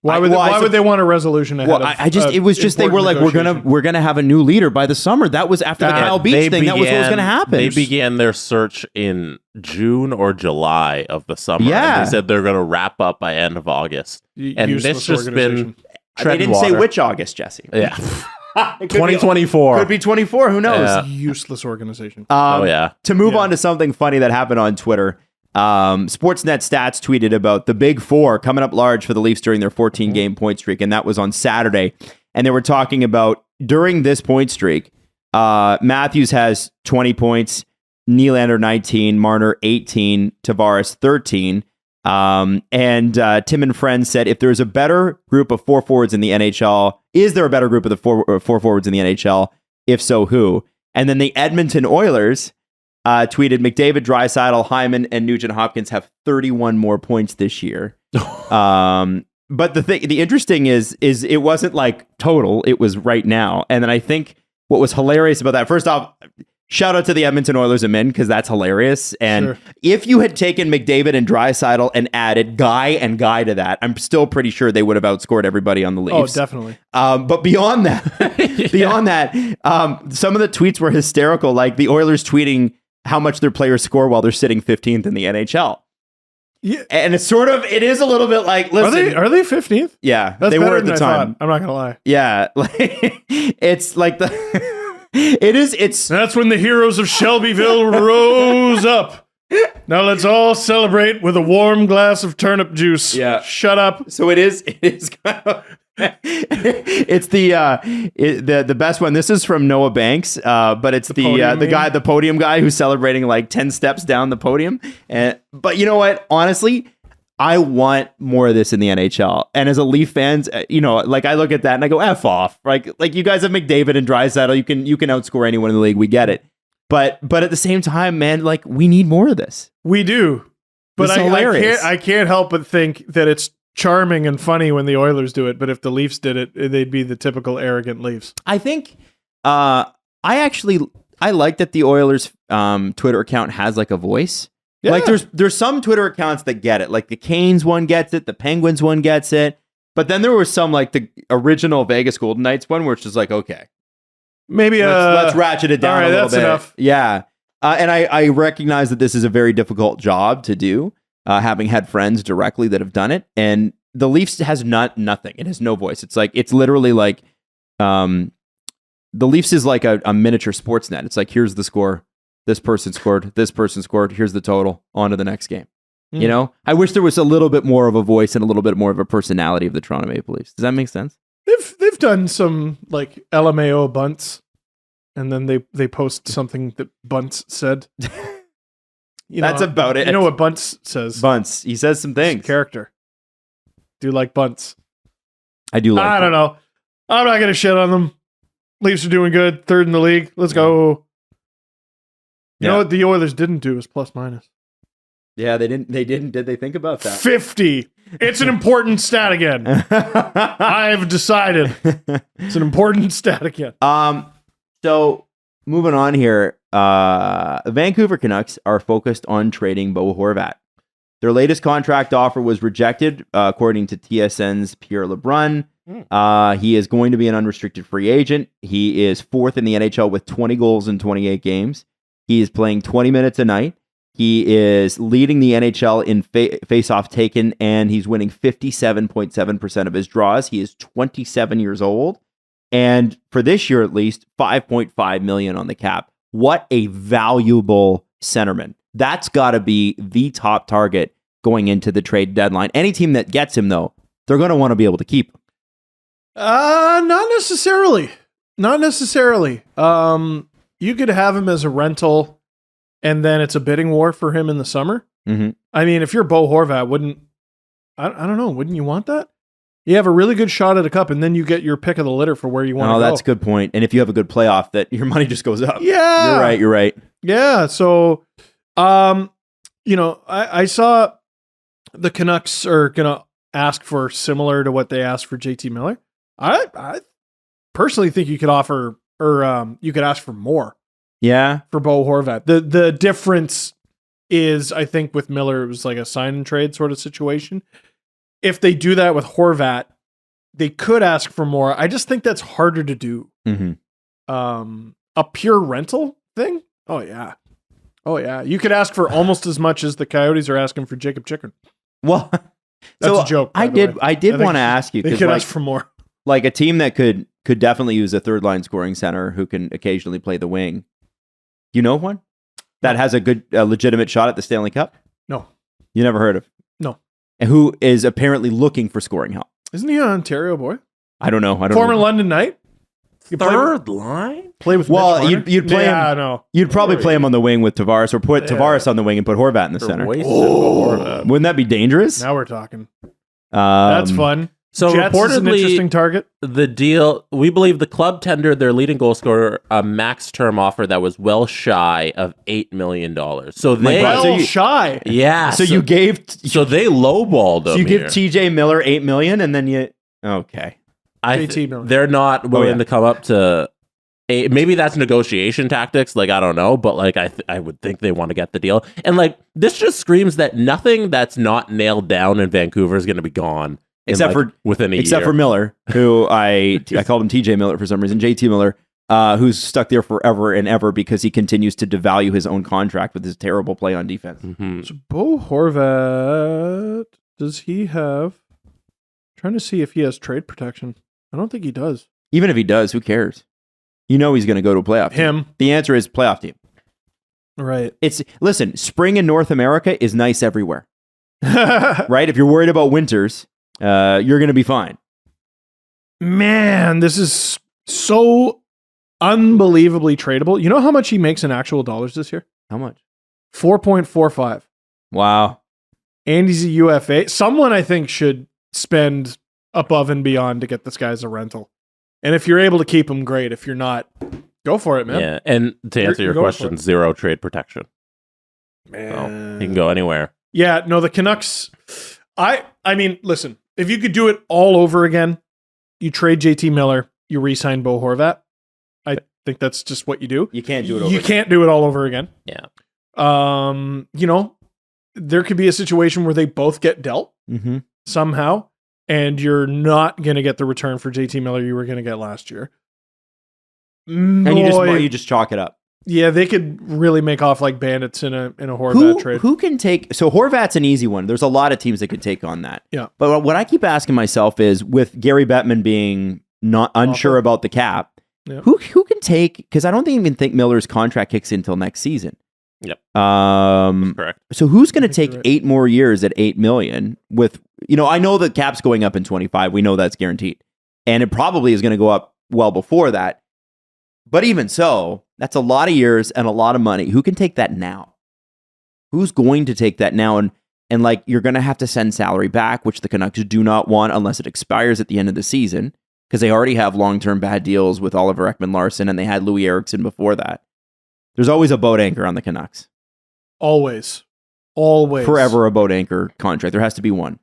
Why would they want a resolution ahead? Well, it was just they were like, we're gonna have a new leader by the summer. That was after the Kyle Beach thing. That was what was gonna happen. They began their search in June or July of the summer. Yeah. And they said they're going to wrap up by end of August. And Useless it's just organization. been They treading didn't say water. which August, Jesse. Yeah. It could be- 2024. Could be 24. Who knows? Yeah. Useless organization. Oh, yeah. To move Yeah. on to something funny that happened on Twitter, Sportsnet Stats tweeted about the Big Four coming up large for the Leafs during their 14-game point streak, and that was on Saturday. And they were talking about during this point streak, Matthews has 20 points, Nylander 19, Marner 18, Tavares 13. And Tim and Friends said, if there's a better group of 4 forwards in the NHL, is there a better group of the 4 forwards in the NHL? If so, who? And then the Edmonton Oilers tweeted, McDavid, Draisaitl, Hyman, and Nugent-Hopkins have 31 more points this year. But the interesting is it wasn't like total, it was right now. And then I think what was hilarious about that, first off, shout out to the Edmonton Oilers and men, because that's hilarious. And Sure. if you had taken McDavid and Draisaitl and added Guy to that, I'm still pretty sure they would have outscored everybody on the Leafs. Oh, definitely. But beyond that, some of the tweets were hysterical, like the Oilers tweeting how much their players score while they're sitting 15th in the NHL. Yeah. And it's it is a little bit like, listen. Are they 15th? Yeah, That's they better were at than the I time. thought. I'm not gonna lie. Yeah, like it's like it's That's when the heroes of Shelbyville rose up. Now let's all celebrate with a warm glass of turnip juice. Yeah. Shut up. so it is kind of it's the best one. This is from Noah Banks, but it's the podium guy who's celebrating like 10 steps down the podium. But you know what? Honestly, I want more of this in the NHL. And as a Leaf fans, like I look at that and I go, F off. Like you guys have McDavid and Draisaitl. You can outscore anyone in the league. We get it. But at the same time, man, like we need more of this. We do. But It's hilarious. I can't help but think that it's charming and funny when the Oilers do it, but if the Leafs did it, they'd be the typical arrogant Leafs. I think I like that the Oilers Twitter account has like a voice. Yeah. Like there's some Twitter accounts that get it. Like the Canes one gets it, the Penguins one gets it. But then there was some like the original Vegas Golden Knights one where it's just like, okay, maybe let's ratchet it down all right, a little that's bit. enough. Yeah. And I recognize that this is a very difficult job to do, having had friends directly that have done it. And the Leafs has nothing. It has no voice. It's like, it's literally like, the Leafs is like a miniature sports net. It's like, here's the score. This person scored. This person scored. Here's the total. On to the next game. You know, I wish there was a little bit more of a voice and a little bit more of a personality of the Toronto Maple Leafs. Does that make sense? They've done some like LMAO bunts, and then they post something that Bunts said. That's about it. You know what Bunts says? Bunts. He says some things. Character. Do you like Bunts? I do like I don't know. I'm not gonna shit on them. Leafs are doing good. 3rd in the league. Let's go. You know what the Oilers didn't do is plus minus. Yeah, they didn't. Did they think about that? 50. It's an important stat again. I've decided it's an important stat again. So moving on here, Vancouver Canucks are focused on trading Bo Horvat. Their latest contract offer was rejected, according to TSN's Pierre LeBrun. He is going to be an unrestricted free agent. He is 4th in the NHL with 20 goals in 28 games. He is playing 20 minutes a night. He is leading the NHL in face-off taken, and he's winning 57.7% of his draws. He is 27 years old, and for this year at least, $5.5 million on the cap. What a valuable centerman! That's got to be the top target going into the trade deadline. Any team that gets him, though, they're going to want to be able to keep him. Not necessarily. Not necessarily. You could have him as a rental. And then it's a bidding war for him in the summer. Mm-hmm. I mean, if you're Bo Horvat, I don't know, wouldn't you want that? You have a really good shot at a cup, and then you get your pick of the litter for where you want to go. Oh, that's a good point. And if you have a good playoff, that your money just goes up. Yeah, You're right. Yeah. So, I saw the Canucks are gonna ask for similar to what they asked for JT Miller. I personally think you could offer, or you could ask for more. Yeah. For Bo Horvat. The difference is, I think with Miller, it was like a sign and trade sort of situation. If they do that with Horvat, they could ask for more. I just think that's harder to do. Mm-hmm. A pure rental thing? Oh, yeah. You could ask for almost as much as the Coyotes are asking for Jacob Chicken. Well, that's a joke. I did want to ask you. They could ask for more. Like a team that could definitely use a third line scoring center who can occasionally play the wing. You know one that has a good, legitimate shot at the Stanley Cup? No. You never heard of? No. And who is apparently looking for scoring help? Isn't he an Ontario boy? I don't know. Former London Knight? Third line? Play with Well, you'd play him. No. You'd probably play him on the wing with Tavares, or put Tavares on the wing and put Horvat in the center. Wouldn't that be dangerous? Now we're talking. That's fun. So Jets is an interesting target. The deal, we believe the club tendered their leading goal scorer a max term offer that was well shy of $8 million. So they shy. Yeah. So you gave. So they lowballed him. So you give TJ Miller $8 million, and then you. Okay. JT Miller. They're not willing to come up to. Maybe that's negotiation tactics. Like, I don't know, but like I would think they want to get the deal. And like this just screams that nothing that's not nailed down in Vancouver is going to be gone. Except for within a year. Except for Miller, who I called him TJ Miller for some reason, JT Miller, who's stuck there forever and ever because he continues to devalue his own contract with his terrible play on defense. Mm-hmm. So Bo Horvat, does he have? I'm trying to see if he has trade protection. I don't think he does. Even if he does, who cares? You know he's going to go to a playoff team. The answer is playoff team. Right. Listen, spring in North America is nice everywhere. Right? If you're worried about winters, you're going to be fine. Man, this is so unbelievably tradable. You know how much he makes in actual dollars this year? How much? 4.45. Wow. And he's a UFA. Someone I think should spend above and beyond to get this guy as a rental. And if you're able to keep him, great. If you're not, go for it, man. Yeah, and to answer your question, zero trade protection. Man. So he can go anywhere. Yeah, no, the Canucks, I mean, listen, If you could do it all over again, you trade JT Miller, you re-sign Bo Horvat. I think that's just what you do. You can't do it. You can't do it all over again. Yeah. You know, there could be a situation where they both get dealt somehow, and you're not going to get the return for JT Miller you were going to get last year. And you just chalk it up. Yeah, they could really make off like bandits in a Horvat trade. Who can take? So Horvat's an easy one. There's a lot of teams that could take on that. Yeah. But what I keep asking myself is, with Gary Bettman being not unsure about the cap, who can take? Because I don't even think Miller's contract kicks in until next season. Yep. Correct. So who's going to take 8 more years at $8 million? With, you know, I know the cap's going up in 25. We know that's guaranteed, and it probably is going to go up well before that. But even so, that's a lot of years and a lot of money. Who can take that now? Who's going to take that now? And like, you're going to have to send salary back, which the Canucks do not want unless it expires at the end of the season, because they already have long-term bad deals with Oliver Ekman-Larsson, and they had Louis Eriksson before that. There's always a boat anchor on the Canucks. Always. Forever a boat anchor contract. There has to be one.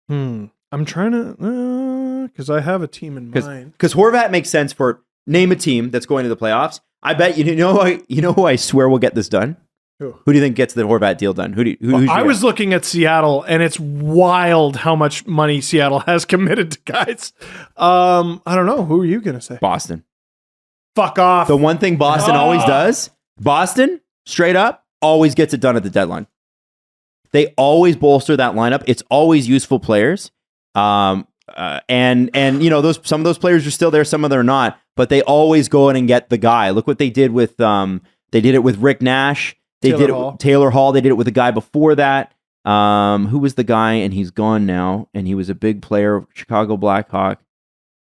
I'm trying to, because I have a team in mind. Because Horvat makes sense for... Name a team that's going to the playoffs. I bet you know who I swear will get this done. Who do you think gets the Horvat deal done? I was looking at Seattle, and it's wild how much money Seattle has committed to guys. I don't know. Who are you going to say? Boston. Fuck off. The one thing Boston always does, Boston, straight up, always gets it done at the deadline. They always bolster that lineup. It's always useful players. And you know, some of those players are still there, some of them are not, but they always go in and get the guy. Look what they did with they did it with Rick Nash. They did it with Taylor Hall. They did it with the guy before that. Who was the guy? And he's gone now. And he was a big player, Chicago Blackhawk.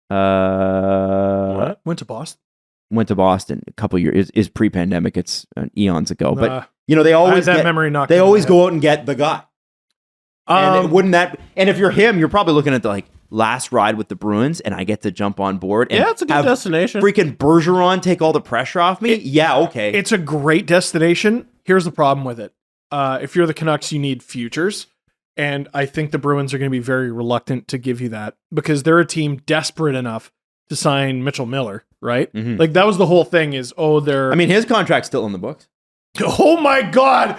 What? Went to Boston a couple years. Is pre-pandemic. It's eons ago. But you know, they always they always go out and get the guy. And and if you're him, you're probably looking at the like last ride with the Bruins, and I get to jump on board. And it's a good destination. Freaking Bergeron take all the pressure off me. Okay. It's a great destination. Here's the problem with it. If you're the Canucks, you need futures. And I think the Bruins are going to be very reluctant to give you that, because they're a team desperate enough to sign Mitchell Miller, right? Mm-hmm. Like, that was the whole thing is, I mean, his contract's still in the books. Oh my God.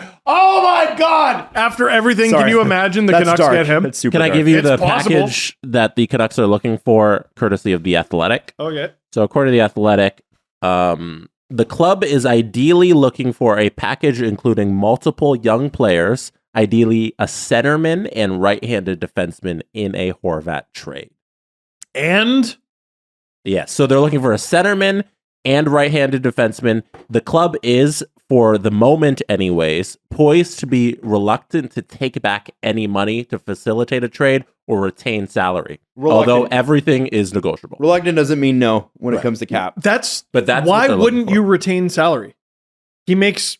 After everything, can you imagine the Canucks dark. get him? That's super Can I dark. give you It's the possible. package that the Canucks are looking for, courtesy of The Athletic? Okay. So according to The Athletic, the club is ideally looking for a package including multiple young players, ideally a centerman and right-handed defenseman in a Horvat trade. And? Yes, so they're looking for a centerman and right-handed defenseman. The club is, for the moment anyways, poised to be reluctant to take back any money to facilitate a trade or retain salary. Although everything is negotiable. Reluctant doesn't mean no when it comes to cap. That's what why they're wouldn't looking you for. retain salary? He makes,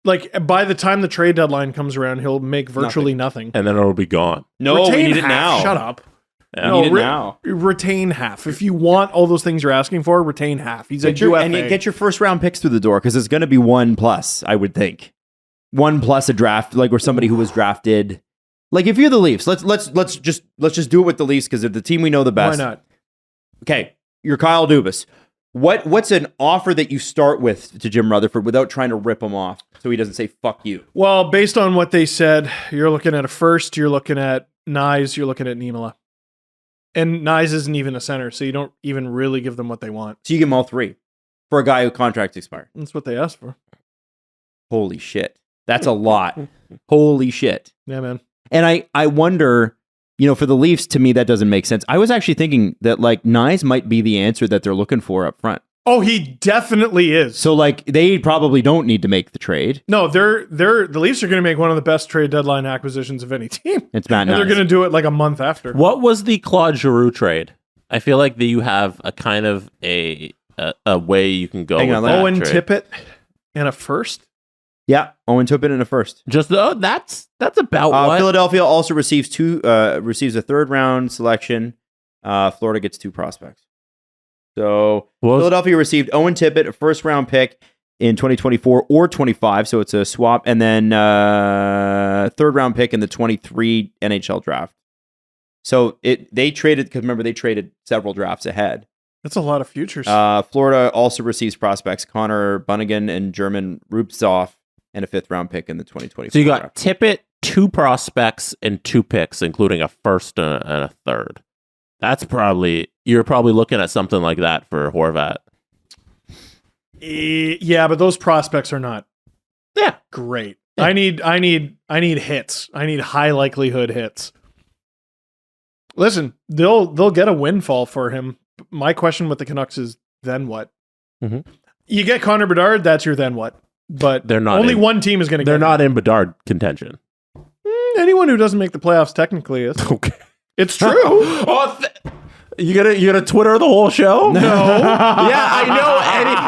like, by the time the trade deadline comes around, he'll make virtually nothing. And then it'll be gone. No, we Retain need it half. now. Shut up. Yeah. We need it now. Retain half. If you want all those things you're asking for, retain half. He's a UFA. And you get your first round picks through the door, because it's going to be 1+, I would think. 1+ a draft, like, or somebody who was drafted. Like, if you're the Leafs, let's just do it with the Leafs, because they're the team we know the best. Why not? Okay, you're Kyle Dubas. What's an offer that you start with to Jim Rutherford without trying to rip him off so he doesn't say fuck you? Well, based on what they said, you're looking at a first, you're looking at Nyes, you're looking at Niemela. And Nyes isn't even a center, so you don't even really give them what they want. So you give them all 3 for a guy who contracts expire. That's what they asked for. Holy shit. That's a lot. Holy shit. Yeah, man. And I wonder, you know, for the Leafs, to me, that doesn't make sense. I was actually thinking that, like, Nyes might be the answer that they're looking for up front. Oh, he definitely is. So, like, they probably don't need to make the trade. No, the Leafs are going to make one of the best trade deadline acquisitions of any team. It's Matt And Nyes. they're going to do it like a month after. What was the Claude Giroux trade? I feel like that you have a kind of a way you can go Hang with on, that Owen trade. Tippett and a first? Yeah, Owen Tippett in a first. Just that's about what Philadelphia also receives a third round selection. Florida gets 2 prospects. So Philadelphia received Owen Tippett, a first round pick in 2024 or 25. So it's a swap, and then third round pick in the 23 NHL draft. So they traded, because remember, they traded several drafts ahead. That's a lot of futures. Florida also receives prospects Connor Bunnigan and German Rubtsov and a 5th round pick in the 2024 So you got draft. Tippett, 2 prospects, and 2 picks, including a first and a third. You're probably looking at something like that for Horvat. Yeah, but those prospects are not great. Yeah. I need hits. I need high likelihood hits. Listen, they'll get a windfall for him. My question with the Canucks is, then what? Mm-hmm. You get Connor Bedard, that's your then what? But They're not only one team is going to get They're not him. in Bedard contention. Anyone who doesn't make the playoffs technically is. Okay. It's true. You gonna Twitter the whole show? No. Yeah, I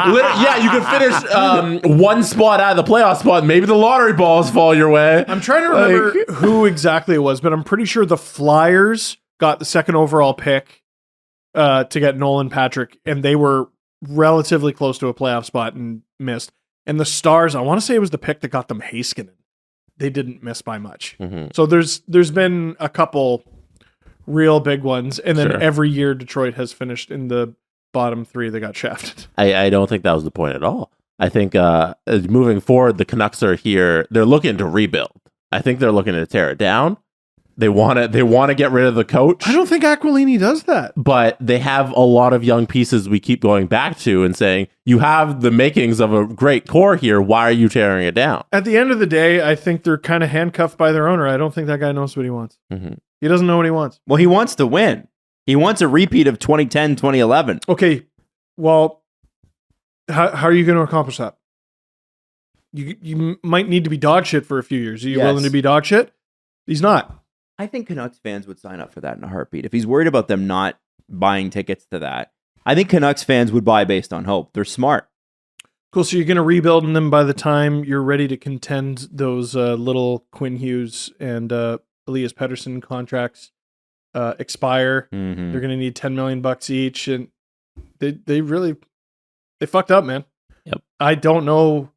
know. You can finish one spot out of the playoff spot. Maybe the lottery balls fall your way. I'm trying to remember who exactly it was, but I'm pretty sure the Flyers got the 2nd overall pick to get Nolan Patrick, and they were relatively close to a playoff spot and missed. And the Stars, I want to say it was the pick that got them Heiskanen. They didn't miss by much. Mm-hmm. So there's been a couple real big ones, and then every year Detroit has finished in the bottom 3 that got shafted. I don't think that was the point at all. I think moving forward, the Canucks are here. They're looking to rebuild. I think they're looking to tear it down. They want to get rid of the coach. I don't think Aquilini does that. But they have a lot of young pieces we keep going back to and saying, you have the makings of a great core here. Why are you tearing it down? At the end of the day, I think they're kind of handcuffed by their owner. I don't think that guy knows what he wants. Mm-hmm. He doesn't know what he wants. Well, he wants to win. He wants a repeat of 2010, 2011. Okay, well, how are you going to accomplish that? You might need to be dog shit for a few years. Are you willing to be dog shit? He's not. I think Canucks fans would sign up for that in a heartbeat. If he's worried about them not buying tickets to that, I think Canucks fans would buy based on hope. They're smart. Cool. So you're going to rebuild them by the time you're ready to contend those little Quinn Hughes and Elias Pettersson contracts expire. Mm-hmm. They're going to need $10 million each, and they fucked up, man. Yep. I don't know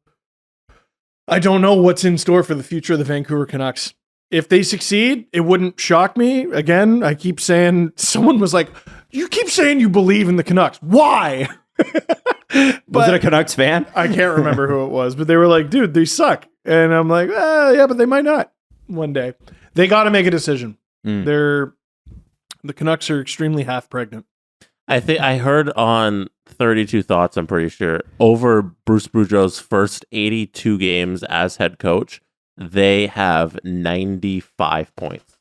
what's in store for the future of the Vancouver Canucks. If they succeed, it wouldn't shock me. Again, I keep saying, someone was like, you keep saying you believe in the Canucks. Why? Was it a Canucks fan? I can't remember who it was, but they were like, dude, they suck. And I'm like, yeah, but they might not one day. They got to make a decision. The Canucks are extremely half pregnant. I think I heard on 32 Thoughts, I'm pretty sure, over Bruce Boudreau's first 82 games as head coach, they have 95 points.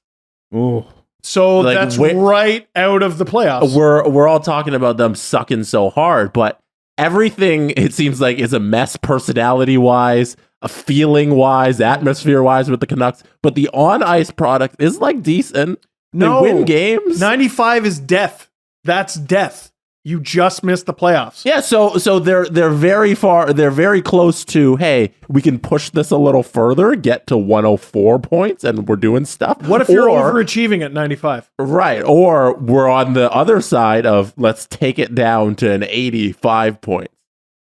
Ooh. So that's right out of the playoffs. We're all talking about them sucking so hard, but everything, it seems like, is a mess personality-wise, feeling-wise, atmosphere-wise with the Canucks. But the on-ice product is like decent. They win games. 95 is death. That's death. You just missed the playoffs. Yeah, so they're very far. They're very close to, hey, we can push this a little further, get to 104 points, and we're doing stuff. What if you're overachieving at 95? Right, or we're on the other side of let's take it down to an 85 points.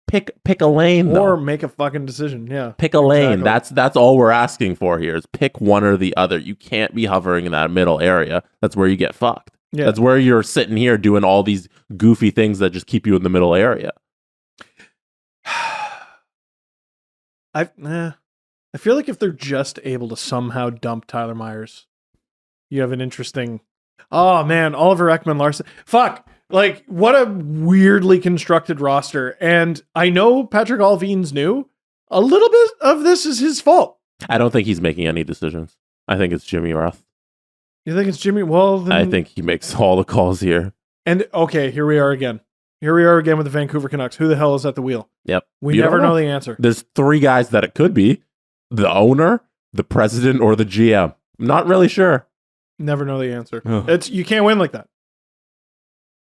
Pick a lane, though. Or make a fucking decision. Yeah, pick a lane. Exactly. That's all we're asking for here is pick one or the other. You can't be hovering in that middle area. That's where you get fucked. Yeah. That's where you're sitting here doing all these goofy things that just keep you in the middle area. I feel like if they're just able to somehow dump Tyler Myers, you have an interesting. Oh man, Oliver Ekman-Larsson. Fuck. Like, what a weirdly constructed roster. And I know Patrick Allvin's new. A little bit of this is his fault. I don't think he's making any decisions. I think it's Jimmy Roth. You think it's Jimmy? Well, then... I think he makes all the calls here. And okay, here we are again. Here we are again with the Vancouver Canucks. Who the hell is at the wheel? Yep. We never know the answer. There's 3 guys that it could be. The owner, the president, or the GM. I'm not really sure. Never know the answer. Ugh. You can't win like that.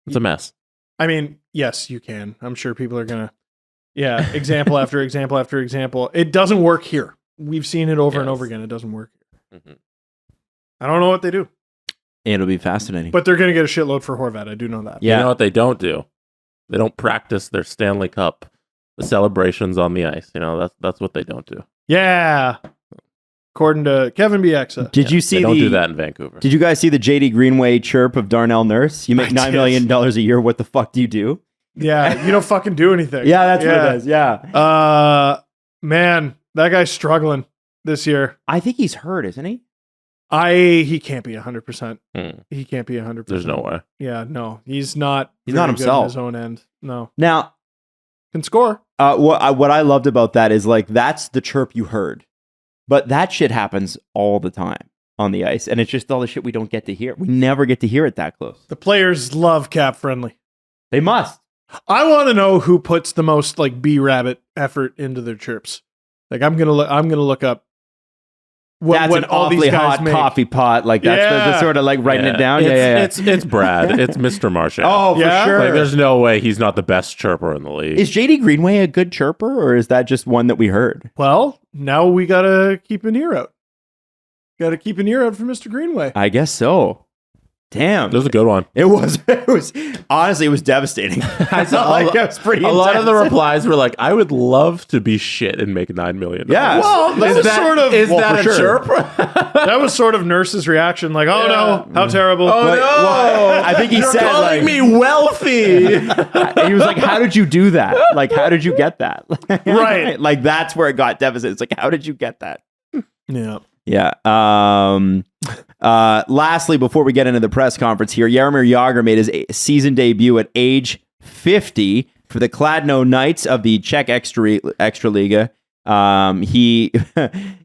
It's a mess. I mean, yes, you can. I'm sure people are going to, example after example after example. It doesn't work here. We've seen it over and over again. It doesn't work here. Mm-hmm. I don't know what they do. It'll be fascinating. But they're going to get a shitload for Horvat. I do know that. Yeah. You know what they don't do? They don't practice their Stanley Cup, the celebrations on the ice. You know, that's what they don't do. Yeah. according to Kevin Bieksa. Did you see They don't do that in Vancouver. Did you guys see the JD Greenway chirp of Darnell Nurse? You make $9 million a year. What the fuck do you do? Yeah, you don't fucking do anything. Yeah, that's what it is. Yeah. Man, that guy's struggling this year. I think he's hurt, isn't he? He can't be 100%. He can't be 100%. There's no way. Yeah, no, he's not. He's not very good himself. on his own end. No, Now, can score. what I loved about that is like that's the chirp you heard, but that shit happens all the time on the ice, and it's just all the shit we don't get to hear. We never get to hear it that close. The players love Cap Friendly. They must. I want to know who puts the most like B Rabbit effort into their chirps. Like I'm gonna look up. That's an all these awfully guys hot make. coffee pot. Like that's the sort of like writing it down. It's Brad. It's Mr. Marchand. Oh, Yeah? for sure. Like, there's no way he's not the best chirper in the league. Is JD Greenway a good chirper, or is that just one that we heard? Well, now we gotta keep an ear out. Got to keep an ear out for Mr. Greenway. I guess so. Damn. That was a good one. It was honestly, it was devastating. I felt like it was pretty A lot of the intense. replies were like, I would love to be shit and make $9 million. Yeah. Well, that was sort of. Is well, that for a sure. chirp? That was sort of Nurse's reaction. Like, oh no, how terrible. Oh, Like, no. well, I think he You're said, calling like- me wealthy. He was like, "How did you do that? Like, how did you get that?" Right. Like that's where it got devastated. It's like, how did you get that? Yeah. Yeah. Lastly, before we get into the press conference here, Jaromir Jagr made his season debut at age 50 for the Kladno Knights of the Czech Extraliga.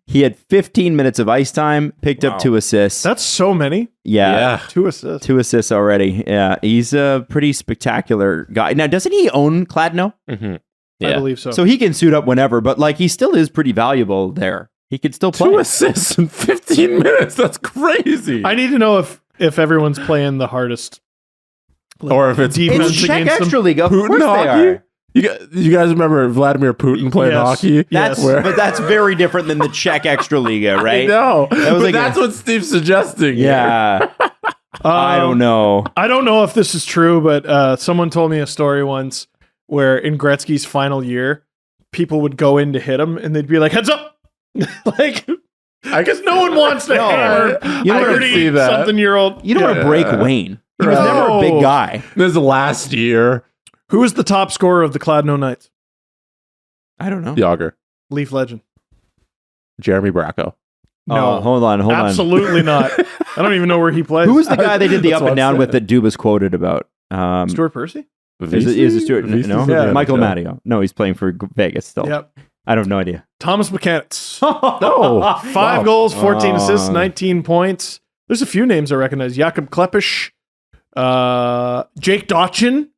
He had 15 minutes of ice time, picked up 2 assists. That's so many. Yeah. 2 assists. 2 assists already. Yeah. He's a pretty spectacular guy. Now, doesn't he own Kladno? Mm-hmm. I Yeah. believe so. So he can suit up whenever, but like he still is pretty valuable there. He could still play. 2 assists in 15 minutes. That's crazy. I need to know if everyone's playing the hardest. Or if it's defense It's Czech against them. Extraliga. Of Putin course they hockey? are. You guys remember Vladimir Putin playing Yes. hockey? That's Yes. but that's very different than the Czech Extraliga, right? I know. That was But like that's what Steve's suggesting. Yeah. I don't know. I don't know if this is true, but someone told me a story once where in Gretzky's final year, people would go in to hit him and they'd be like, heads up. Like, I guess no one wants to hammer You know what I see that. 30-something-year-old. You don't want to break Wayne. He was Right. never a big guy. This is last year. Who is the top scorer of the Kladno Knights? I don't know. Yager. Leaf legend. Jeremy Bracco. Oh, hold on. Absolutely not. I don't even know where he plays. Who was the guy they did the That's up what and I'm down saying. with that Dubas quoted about? Stuart Percy? Is it Stuart? Vesey's No, in the Michael NHL. Matteo. No, he's playing for Vegas still. Yep. I have no idea. Thomas McCannitz. No. 5 goals, 14 assists, Oh. 19 points. There's a few names I recognize. Jakob Klepish, Jake Dotchin.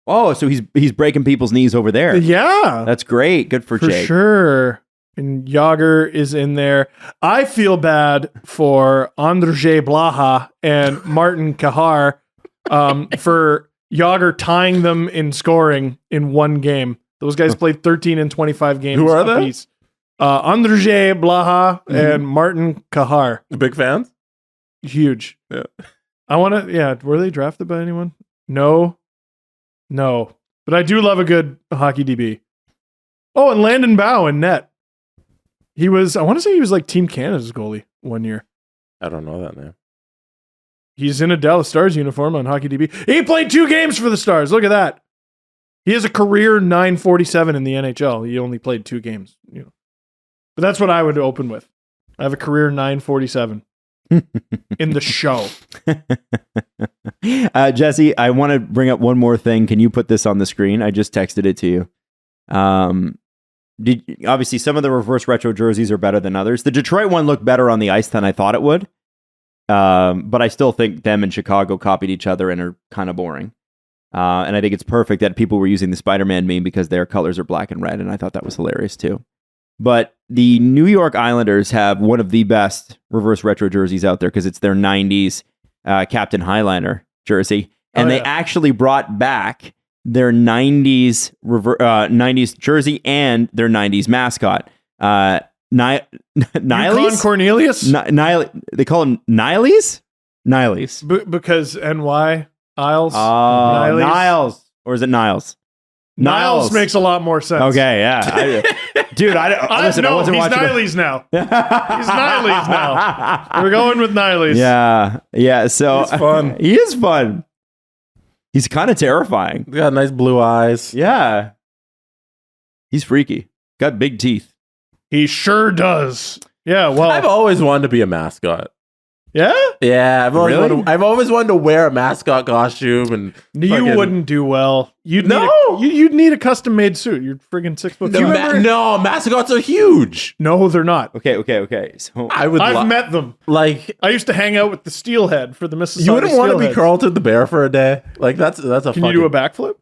Oh, so he's breaking people's knees over there. Yeah. That's great. Good for Jake. Sure. And Yager is in there. I feel bad for Andrzej Blaha and Martin Kahar for Yager tying them in scoring in one game. Those guys played 13 and 25 games. Who are they? apiece. Andrzej Blaha and Martin Kahar. Big fans? Huge. Yeah. I want to, yeah. Were they drafted by anyone? No. But I do love a good hockey DB. Oh, and Landon Bow in net. I want to say he was like Team Canada's goalie one year. I don't know that name. He's in a Dallas Stars uniform on Hockey DB. He played 2 games for the Stars. Look at that. He has a career 947 in the NHL. He only played 2 games. But that's what I would open with. I have a career 947 in the show. Jesse, I want to bring up one more thing. Can you put this on the screen? I just texted it to you. Obviously, some of the reverse retro jerseys are better than others. The Detroit one looked better on the ice than I thought it would. But I still think them and Chicago copied each other and are kind of boring. And I think it's perfect that people were using the Spider-Man meme because their colors are black and red, and I thought that was hilarious too. But the New York Islanders have one of the best reverse retro jerseys out there because it's their 90s Captain Highliner jersey. And they actually brought back their 90s 90s jersey and their 90s mascot. Yukon Niles? Cornelius? They call him Niles? Niles. Because NY Isles? Niles. Or is it Niles? Niles makes a lot more sense. Okay, yeah. Dude, I wasn't watching. He's Niles now. He's Niles now. We're going with Niles. Yeah. So He's fun. He is fun. He's kind of terrifying. He's got nice blue eyes. Yeah. He's freaky. Got big teeth. He sure does. Yeah, well. I've always wanted to be a mascot. Yeah? Yeah, Really? I've always wanted to wear a mascot costume and You wouldn't do well. You'd need a custom made suit. You're friggin' 6 foot. No, mascots are huge. No, they're not. Okay. So I've met them. Like, I used to hang out with the Steelhead for the Mississauga. you wouldn't want to be Steelheads. Carlton the Bear for a day. Like that's a. Can you do a backflip?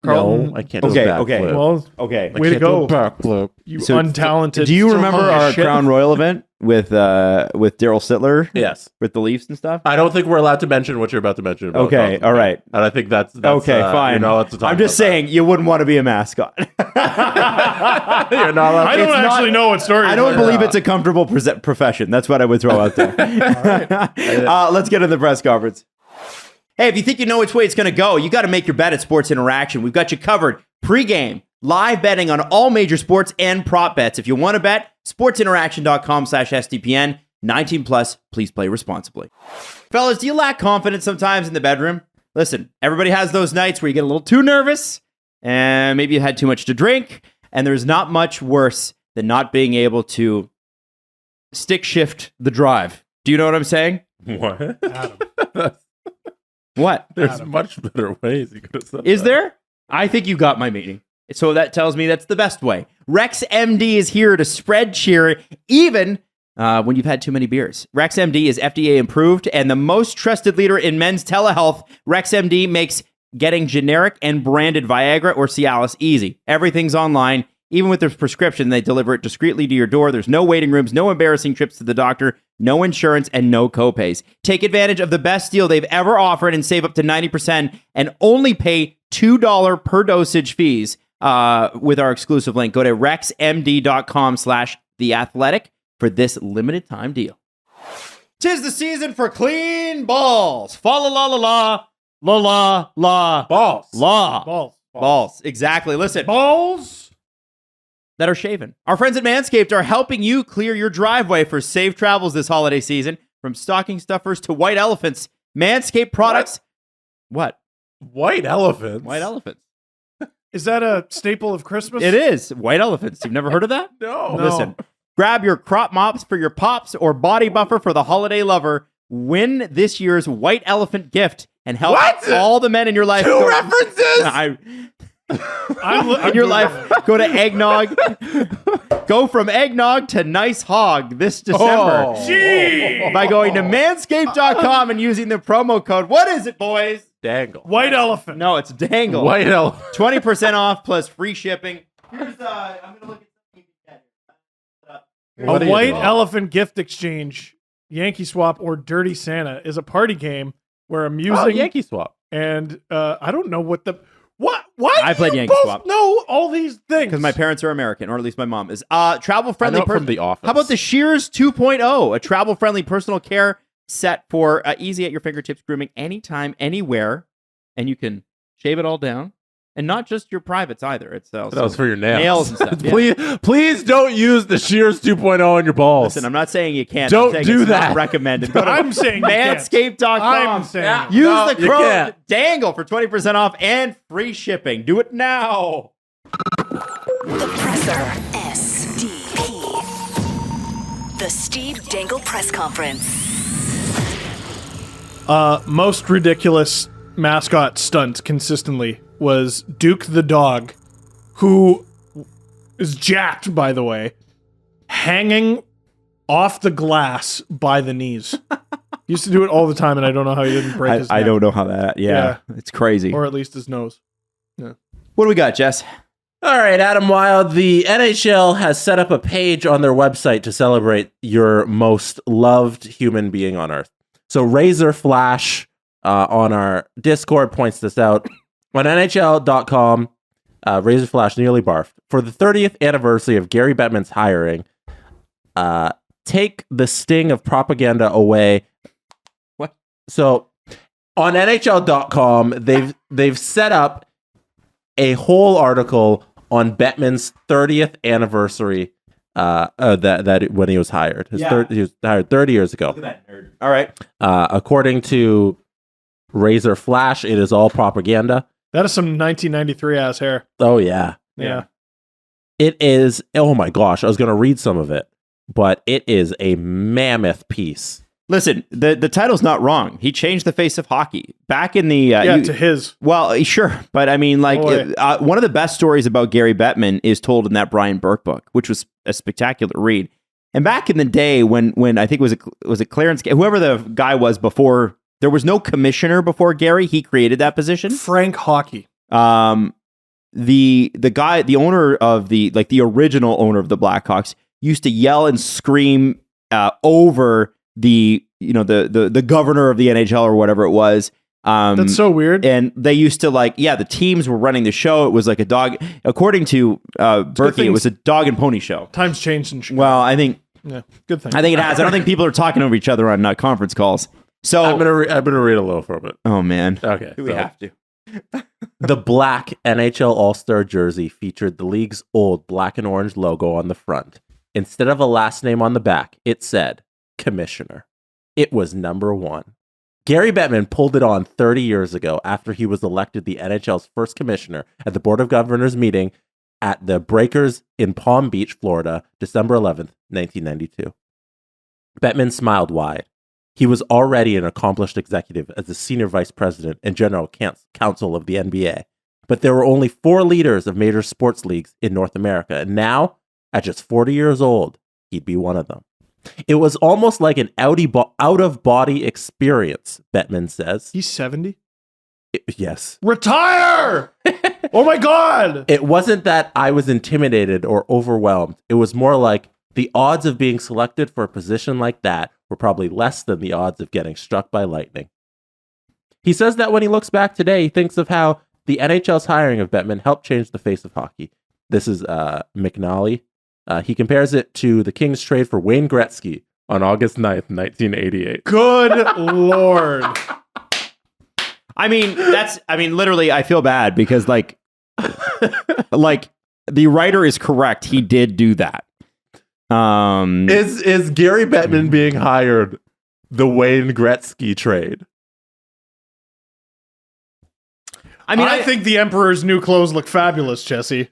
Carlton? No, I can't. Do Okay, a okay. backflip. Well, okay. way to go. Backflip. You So- untalented. Do you remember hunk of our shit. Crown Royal event with Darryl Sutter? Yes. With the Leafs and stuff? I don't think we're allowed to mention what you're about to mention. About Okay, Carlton. all right. And I think that's Okay, fine. You're not allowed to talk I'm just about saying you wouldn't want to be a mascot. that. You're not allowed. I don't It's not- actually know what story. I don't believe it's a comfortable profession. That's what I would throw out there. Let's get to the press conference. Hey, if you think you know which way it's going to go, you got to make your bet at Sports Interaction. We've got you covered pre-game, live betting on all major sports and prop bets. If you want to bet, sportsinteraction.com/SDPN. 19 plus, please play responsibly. Fellas, do you lack confidence sometimes in the bedroom? Listen, everybody has those nights where you get a little too nervous and maybe you had too much to drink, and there's not much worse than not being able to stick shift the drive. Do you know what I'm saying? What? What? There's much better ways you could have said. Is that. there? I think you got my meaning. So that tells me that's the best way. Rex MD is here to spread cheer even when you've had too many beers. Rex MD is FDA approved and the most trusted leader in men's telehealth. Rex MD makes getting generic and branded Viagra or Cialis easy. Everything's online. Even with their prescription, they deliver it discreetly to your door. There's no waiting rooms, no embarrassing trips to the doctor, no insurance, and no copays. Take advantage of the best deal they've ever offered and save up to 90% and only pay $2 per dosage fees with our exclusive link. Go to rexmd.com/theathletic for this limited time deal. 'Tis the season for clean balls. Fa la la la la la la la Balls. la balls. Exactly. Listen. Balls. That are shaven. Our friends at Manscaped are helping you clear your driveway for safe travels this holiday season. From stocking stuffers to white elephants, Manscaped products. What? White elephants. White elephants. Is that a staple of Christmas? It is. White elephants. You've never heard of that? No. Listen, grab your crop mops for your pops or body buffer for the holiday lover. Win this year's white elephant gift and help all the men in your life. Two references? In your life, go to eggnog. Go from eggnog to nice hog this December by going to manscaped.com and using the promo code. What is it, boys? Dangle. White elephant. No, it's Dangle. White elephant. 20% off plus free shipping. Here's I'm gonna look at What A are you white doing? elephant gift exchange, Yankee Swap, or Dirty Santa is a party game where I'm using Yankee swap. and I don't know what the what. I played Yankee both Swap. know all these things because my parents are American, or at least my mom is. Travel friendly I know it from The Office. How about the Shears 2.0, a travel friendly personal care set for easy at your fingertips grooming anytime, anywhere, and you can shave it all down, and not just your privates either. It's That was for your nails. nails and stuff. Yeah. Please don't use the Shears 2.0 on your balls. Listen, I'm not saying you can't. Don't I'm saying do it's that. Not recommended. Go to I'm saying you can't. manscaped.com. I'm saying Use No, the you code can't. DANGLE for 20% off and free shipping. Do it now. The Presser. SDP. The Steve Dangle Press Conference. Most ridiculous mascot stunt consistently was Duke the dog, who is jacked, by the way, hanging off the glass by the knees. He used to do it all the time, and I don't know how he didn't break his neck. I don't know how that. Yeah, it's crazy. Or at least his nose. What do we got, Jess? All right, Adam Wild. The NHL has set up a page on their website to celebrate your most loved human being on Earth. So Razor Flash on our Discord points this out. On NHL.com, Razor Flash nearly barfed. For the 30th anniversary of Gary Bettman's hiring, take the sting of propaganda away. What? So on NHL.com, they've set up a whole article on Bettman's 30th anniversary that when he was hired. He was hired 30 years ago. Look at that nerd. All right. According to Razor Flash, it is all propaganda. That is some 1993 ass hair. Oh, yeah. Yeah. It is, oh my gosh, I was going to read some of it, but it is a mammoth piece. Listen, the title's not wrong. He changed the face of hockey back in the to his. Well, sure, but I mean, like one of the best stories about Gary Bettman is told in that Brian Burke book, which was a spectacular read. And back in the day, when I think was it Clarence, whoever the guy was before, there was no commissioner before Gary. He created that position. Frank Hockey. The guy, the owner of the original owner of the Blackhawks, used to yell and scream over the governor of the NHL or whatever it was. That's so weird. And they used to the teams were running the show. It was like a dog. According to Berkey, it was a dog and pony show. Times changed in Chicago. Well, I think. Yeah, good thing. I think it has. I don't think people are talking over each other on conference calls. So I'm gonna read a little from it. Oh man. Okay. We have to. The black NHL All-Star jersey featured the league's old black and orange logo on the front. Instead of a last name on the back, it said Commissioner. It was number 1. Gary Bettman pulled it on 30 years ago after he was elected the NHL's first commissioner at the Board of Governors meeting at the Breakers in Palm Beach, Florida, December 11th, 1992. Bettman smiled wide. He was already an accomplished executive as the senior vice president and general counsel of the NBA. But there were only 4 leaders of major sports leagues in North America, and now, at just 40 years old, he'd be one of them. It was almost like an out-of-body experience, Bettman says. He's 70? Yes. Retire! Oh my God! It wasn't that I was intimidated or overwhelmed. It was more like the odds of being selected for a position like that were probably less than the odds of getting struck by lightning. He says that when he looks back today, he thinks of how the NHL's hiring of Bettman helped change the face of hockey. This is McNally. He compares it to the Kings' trade for Wayne Gretzky on August 9th, 1988. Good Lord. I mean, literally, I feel bad because like the writer is correct. He did do that. Is Gary Bettman being hired the Wayne Gretzky trade? I mean, I think the Emperor's new clothes look fabulous, Jesse.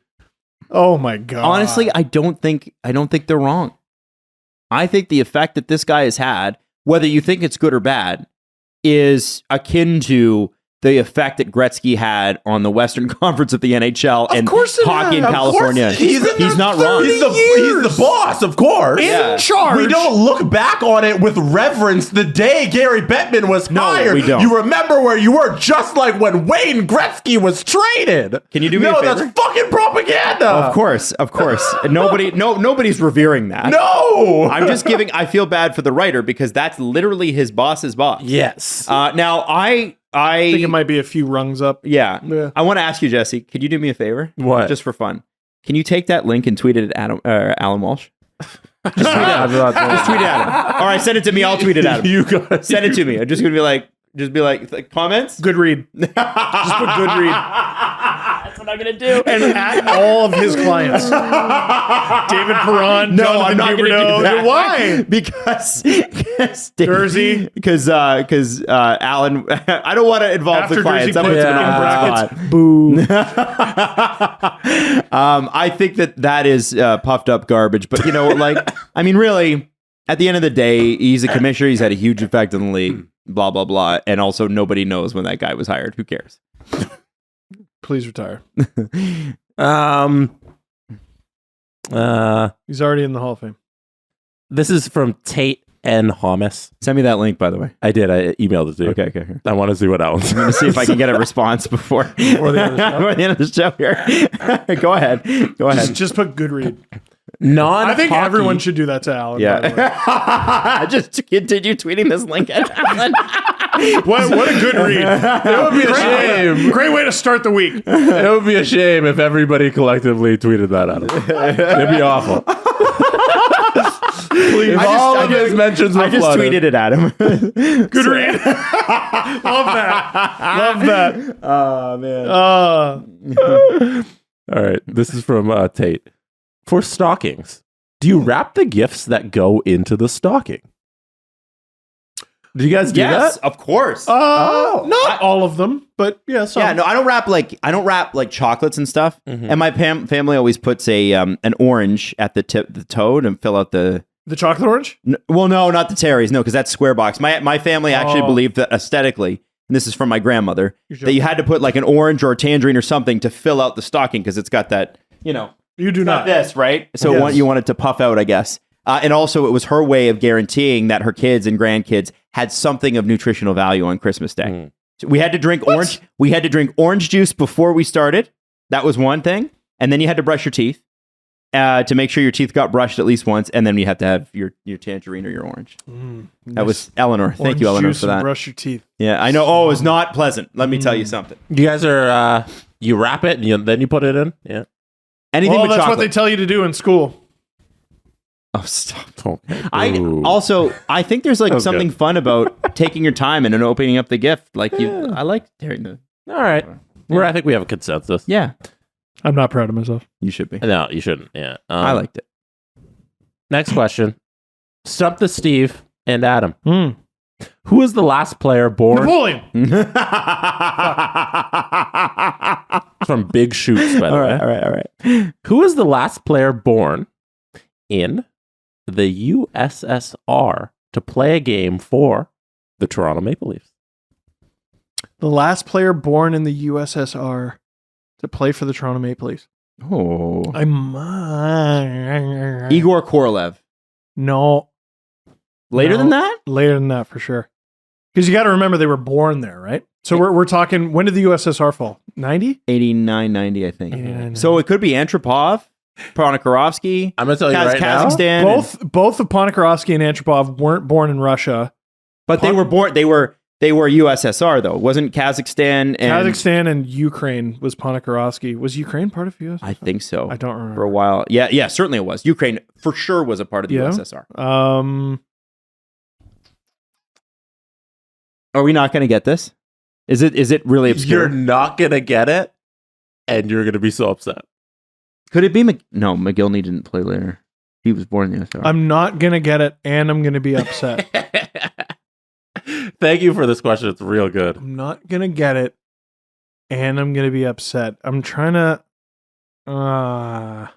Oh my God. Honestly, I don't think they're wrong. I think the effect that this guy has had, whether you think it's good or bad, is akin to the effect that Gretzky had on the Western Conference of the NHL and hockey in California. He's not wrong. He's the boss, of course. In charge. We don't look back on it with reverence the day Gary Bettman was hired. We don't. You remember where you were, just like when Wayne Gretzky was traded. Can you do me a favor? No, that's fucking propaganda. Of course. Nobody's revering that. No. I'm just giving, I feel bad for the writer because that's literally his boss's boss. Yes. Now, I think it might be a few rungs up. Yeah. I want to ask you, Jesse, could you do me a favor? What? Just for fun. Can you take that link and tweet it at Alan Walsh? Just tweet it at him. All right, send it to me. I'll tweet it at him. You guys. Send it to me. I'm just going to be like, comments? Good read. Just put good read. That's what I'm going to do. And at all of his clients. David Perron, No, Jonathan I'm not going to do that. Why? Because Jersey. Because Alan, I don't want to involve After the clients. Jersey puts it in brackets. Boo. I think that is puffed up garbage. But you know, I mean, really, at the end of the day, he's a commissioner. He's had a huge effect on the league. Blah blah blah. And also, nobody knows when that guy was hired. Who cares? Please retire. He's already in the Hall of Fame. This is from Tate and Thomas. Send me that link, by the way. I did. I emailed it to you. Okay. Here. I want to see what else. I'm going to see if I can get a response before the end of the show here. Go ahead. Just put good read. I think everyone should do that to Alan. Yeah. Just continue tweeting this link at Alan. What a good read. It would be a shame. Great way to start the week. It would be a shame if everybody collectively tweeted that at him. It'd be awful. Please. All of his mentions were I just flooded. tweeted it at him. Good read. Love that. Oh man. All right. This is from Tate. For stockings, do you wrap the gifts that go into the stocking? Do you guys do Yes, that? of course. Not all of them, but yeah, some. Yeah, no, I don't wrap like chocolates and stuff. And my family always puts an orange at the tip, the toe, to fill out the. The chocolate orange? Well, no, not the Terry's, no, because that's square box. My family actually believed that aesthetically, and this is from my grandmother, that you had to put like an orange or a tangerine or something to fill out the stocking because it's got that, You do it's not. this, right? So you want it to puff out, I guess. And also, it was her way of guaranteeing that her kids and grandkids had something of nutritional value on Christmas Day. So we had to drink orange. We had to drink orange juice before we started. That was one thing. And then you had to brush your teeth to make sure your teeth got brushed at least once. And then you have to have your tangerine or your orange. That was Eleanor. Thank you, Eleanor, juice for that. and brush your teeth. Yeah, I know. Oh, it's not pleasant. Let me tell you something. You guys are, you wrap it and then you put it in? Yeah. Anything Well, with that's chocolate. what they tell you to do in school. Oh, stop. Okay. I think there's like That was something good. fun about taking your time and then opening up the gift. Like I like tearing the. All right. I think we have a consensus. Yeah, I'm not proud of myself. you should be. No, you shouldn't. Yeah. I liked it. Next question. Stump the Steve and Adam. Who was the last player born Napoleon. from Big Shoots, by the way? All right. Who was the last player born in the USSR to play a game for the Toronto Maple Leafs? The last player born in the USSR to play for the Toronto Maple Leafs. Oh, Igor. Igor Korolev. No. Later No. than that? Later than that, for sure. Because you got to remember they were born there, right? So we're talking, when did the USSR fall? 90? 89, 90, I think. 89, So it could be Antropov, Ponikarovsky, I'm going to tell you right now. Kazakhstan. Both of Ponikarovsky and Antropov weren't born in Russia. But they were born. They were USSR though. Wasn't Kazakhstan and Kazakhstan and Ukraine was Ponikarovsky. Was Ukraine part of USSR? I think so. I don't For remember. a while. Yeah, certainly it was. Ukraine for sure was a part of the Yeah. USSR. Are we not going to get this? Is it really obscure? You're not going to get it, and you're going to be so upset. Could it be No, McGillney didn't play later. He was born in the USSR. I'm not going to get it, and I'm going to be upset. Thank you for this question. It's real good. I'm not going to get it, and I'm going to be upset. I'm trying to... I'm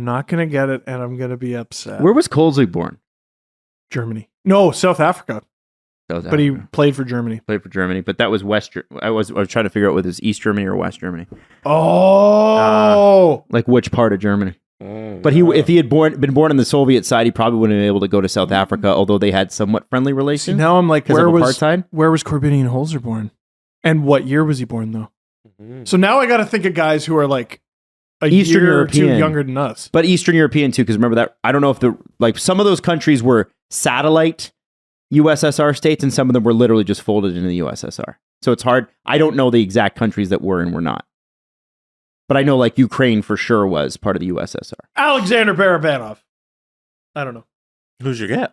not going to get it, and I'm going to be upset. Where was Colsley born? Germany. No, South Africa. South But he Africa. played for Germany. Played for Germany, but that was I was trying to figure out whether it's East Germany or West Germany. Oh! Like which part of Germany? But if he had been born on the Soviet side, he probably wouldn't have been able to go to South Africa, although they had somewhat friendly See, relations. now I'm like, 'Cause where of was apartheid? Corbinian Holzer born? And what year was he born, though? So now I got to think of guys who are like a Eastern year or two European. younger than us. But Eastern European too, because remember that I don't know if some of those countries were satellite USSR states, and some of them were literally just folded into the USSR. So it's hard. I don't know the exact countries that were and were not. But I know like Ukraine for sure was part of the USSR. Alexander Barabanov. I don't know. Who's your guess?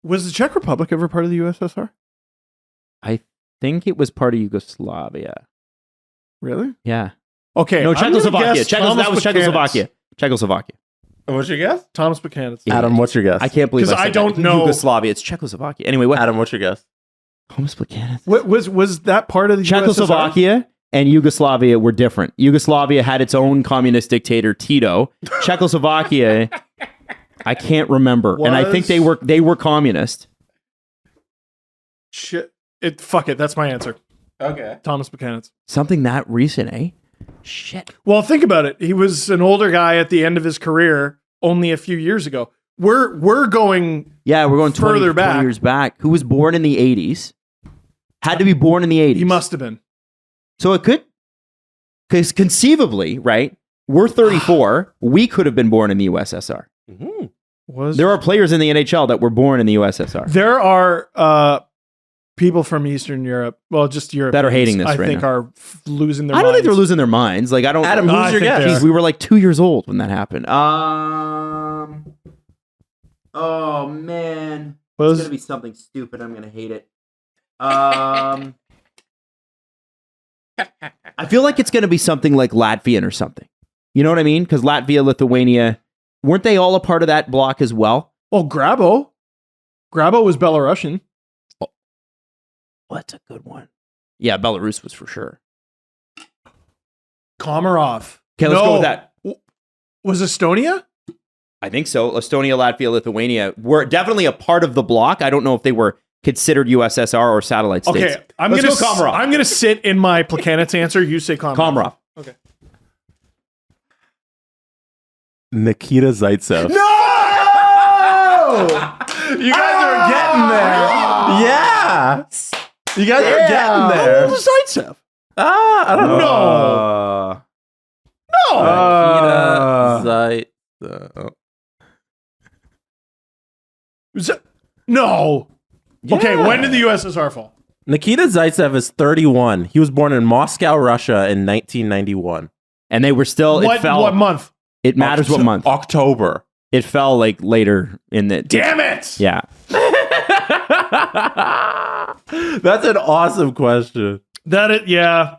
Was the Czech Republic ever part of the USSR? I think it was part of Yugoslavia. Really? Yeah. Okay. No, I'm gonna Czechoslovakia. guess Thomas That was Buchanan. Czechoslovakia. Czechoslovakia. What's your guess? Thomas Buchanan. Yeah. Adam, what's your guess? I can't believe 'Cause I I said don't that. know. Yugoslavia. It's Czechoslovakia. Anyway, what? Adam, what's your guess? Thomas Buchanan. What was that part of the USSR? Czechoslovakia and Yugoslavia were different. Yugoslavia had its own communist dictator, Tito. Czechoslovakia, I can't remember. And I think Was- they were communist. Shit. Fuck it. That's my answer. Okay. Thomas Buchanan. Something that recent, eh? Shit. Well, think about it. He was an older guy at the end of his career only a few years ago. We're going Yeah, we're going 20, Further 20 back. years back. Who was born in the 80s? Had to be born in the 80s. he must have been. So it could, because conceivably, right? We're 34. We could have been born in the USSR. Was There are players in the NHL that were born in the USSR. There are people from Eastern Europe, well, just Europe That are hating this I right think now. are losing their I don't think they're minds. losing their minds. Like, I don't. Adam, I who's your think they guess? are. We were like 2 years old when that happened. Oh man, What it's is- gonna be something stupid. I'm gonna hate it. I feel like it's gonna be something like Latvian or something. You know what I mean? Because Latvia, Lithuania, weren't they all a part of that block as well? Oh, Grabo was Belarusian. What's a good one? Yeah, Belarus was for sure. Komarov. Okay, let's go with that. Was Estonia? I think so. Estonia, Latvia, Lithuania were definitely a part of the bloc. I don't know if they were considered USSR or satellite states. Okay, I'm Let's gonna go Komarov. I'm gonna sit in my Placanet's answer. You say Komarov. Komarov. Okay. Nikita Zaitsev. No! You guys are getting there. Yeah. You guys are getting there. How old is Zaitsev? I don't know. No. Nikita No. Okay, Yeah. when did the USSR fall? Nikita Zaitsev is 31. He was born in Moscow, Russia in 1991. And they were still. It fell. What month? It matters what month. October. It fell like later in the. Damn it! Yeah. That's an awesome question. Yeah.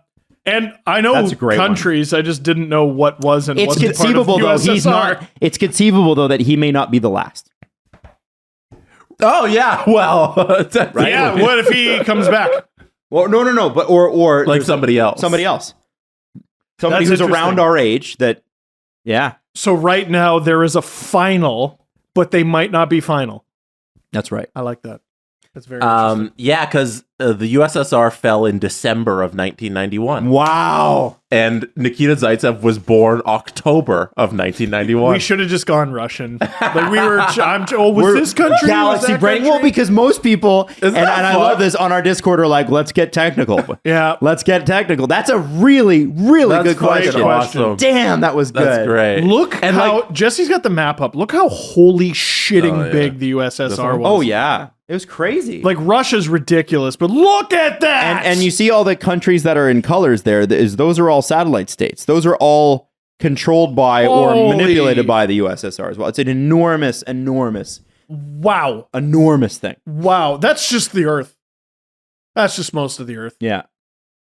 And I know That's a great countries. I just didn't know what was and It's wasn't conceivable part though. of the He's USSR. not. It's conceivable though that he may not be the last. Oh yeah, well, Right? Yeah. What if he comes back? Well, no. But or like somebody else. somebody That's who's around interesting. our age. That. Yeah, So right now there is a final, but they might not be final. that's right. I like that. That's very interesting. Yeah, because the USSR fell in December of 1991, Wow. and Nikita Zaitsev was born October of 1991. We should have just gone Russian. Like we were. Was this country? Was Galaxy that brain? country? Well, because most people and that I fun? love this on our Discord are like, let's get technical. Yeah. Let's get technical. That's a really, really That's good question. fucking awesome. Damn, that was good. That's great. Look And how Jesse's got the map up. Look how holy shitting Oh, yeah. big the USSR was. Oh yeah, it was crazy. Like Russia's ridiculous, but look at that. and you see all the countries that are in colors there. Those are all satellite states. Those are all controlled by or Holy- manipulated by the USSR as well. It's an enormous thing. Wow. That's just the Earth. That's just most of the Earth. Yeah,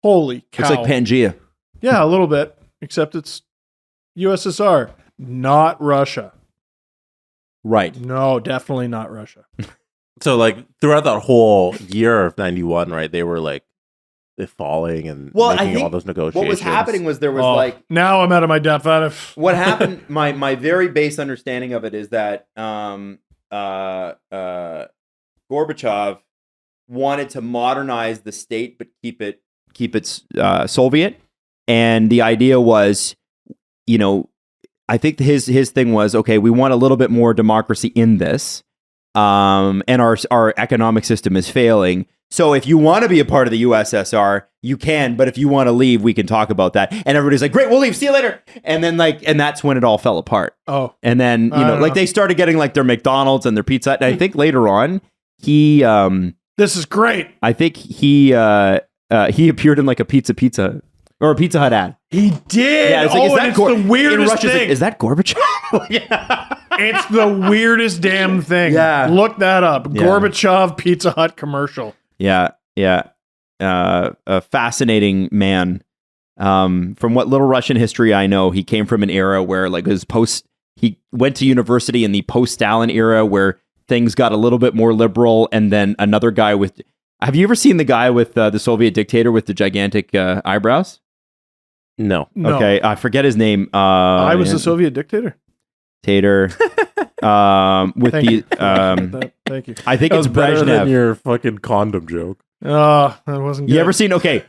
Holy cow. looks like Pangea. Yeah, a little bit. Except it's USSR, not Russia. Right. No, definitely not Russia. So, like, throughout that whole year of 91, right, they were like falling and Well, I making think all those negotiations. what was happening was there was Oh, like now I'm out of my depth. what happened. My very base understanding of it is that Gorbachev wanted to modernize the state but keep it Soviet, and the idea was, you know, I think his thing was, okay, we want a little bit more democracy in this, and our economic system is failing. So if you want to be a part of the USSR, you can, but if you want to leave, we can talk about that. And everybody's like, great, we'll leave. See you later. And then and that's when it all fell apart. Oh, And then, you I know, don't like know. they started getting like their McDonald's and their Pizza Hut. And I think later on, he this is great. I think he appeared in like a Pizza or a Pizza Hut ad. He did. Yeah, it's like, is that it's the in weirdest Russia, it's like, thing. is that Gorbachev? Yeah. It's the weirdest damn thing. Yeah. Look that up. Yeah. Gorbachev Pizza Hut commercial. Yeah. A fascinating man. From what little Russian history I know, he came from an era where like he went to university in the post-Stalin era where things got a little bit more liberal, and then another guy with. Have you ever seen the guy with the Soviet dictator with the gigantic eyebrows? No. No. Okay, I forget his name. I was a Soviet dictator. Tater. With Thank the you. Thank you. I think That it's was better than Brezhnev. your fucking condom joke. Oh, that wasn't good. You ever seen? Okay,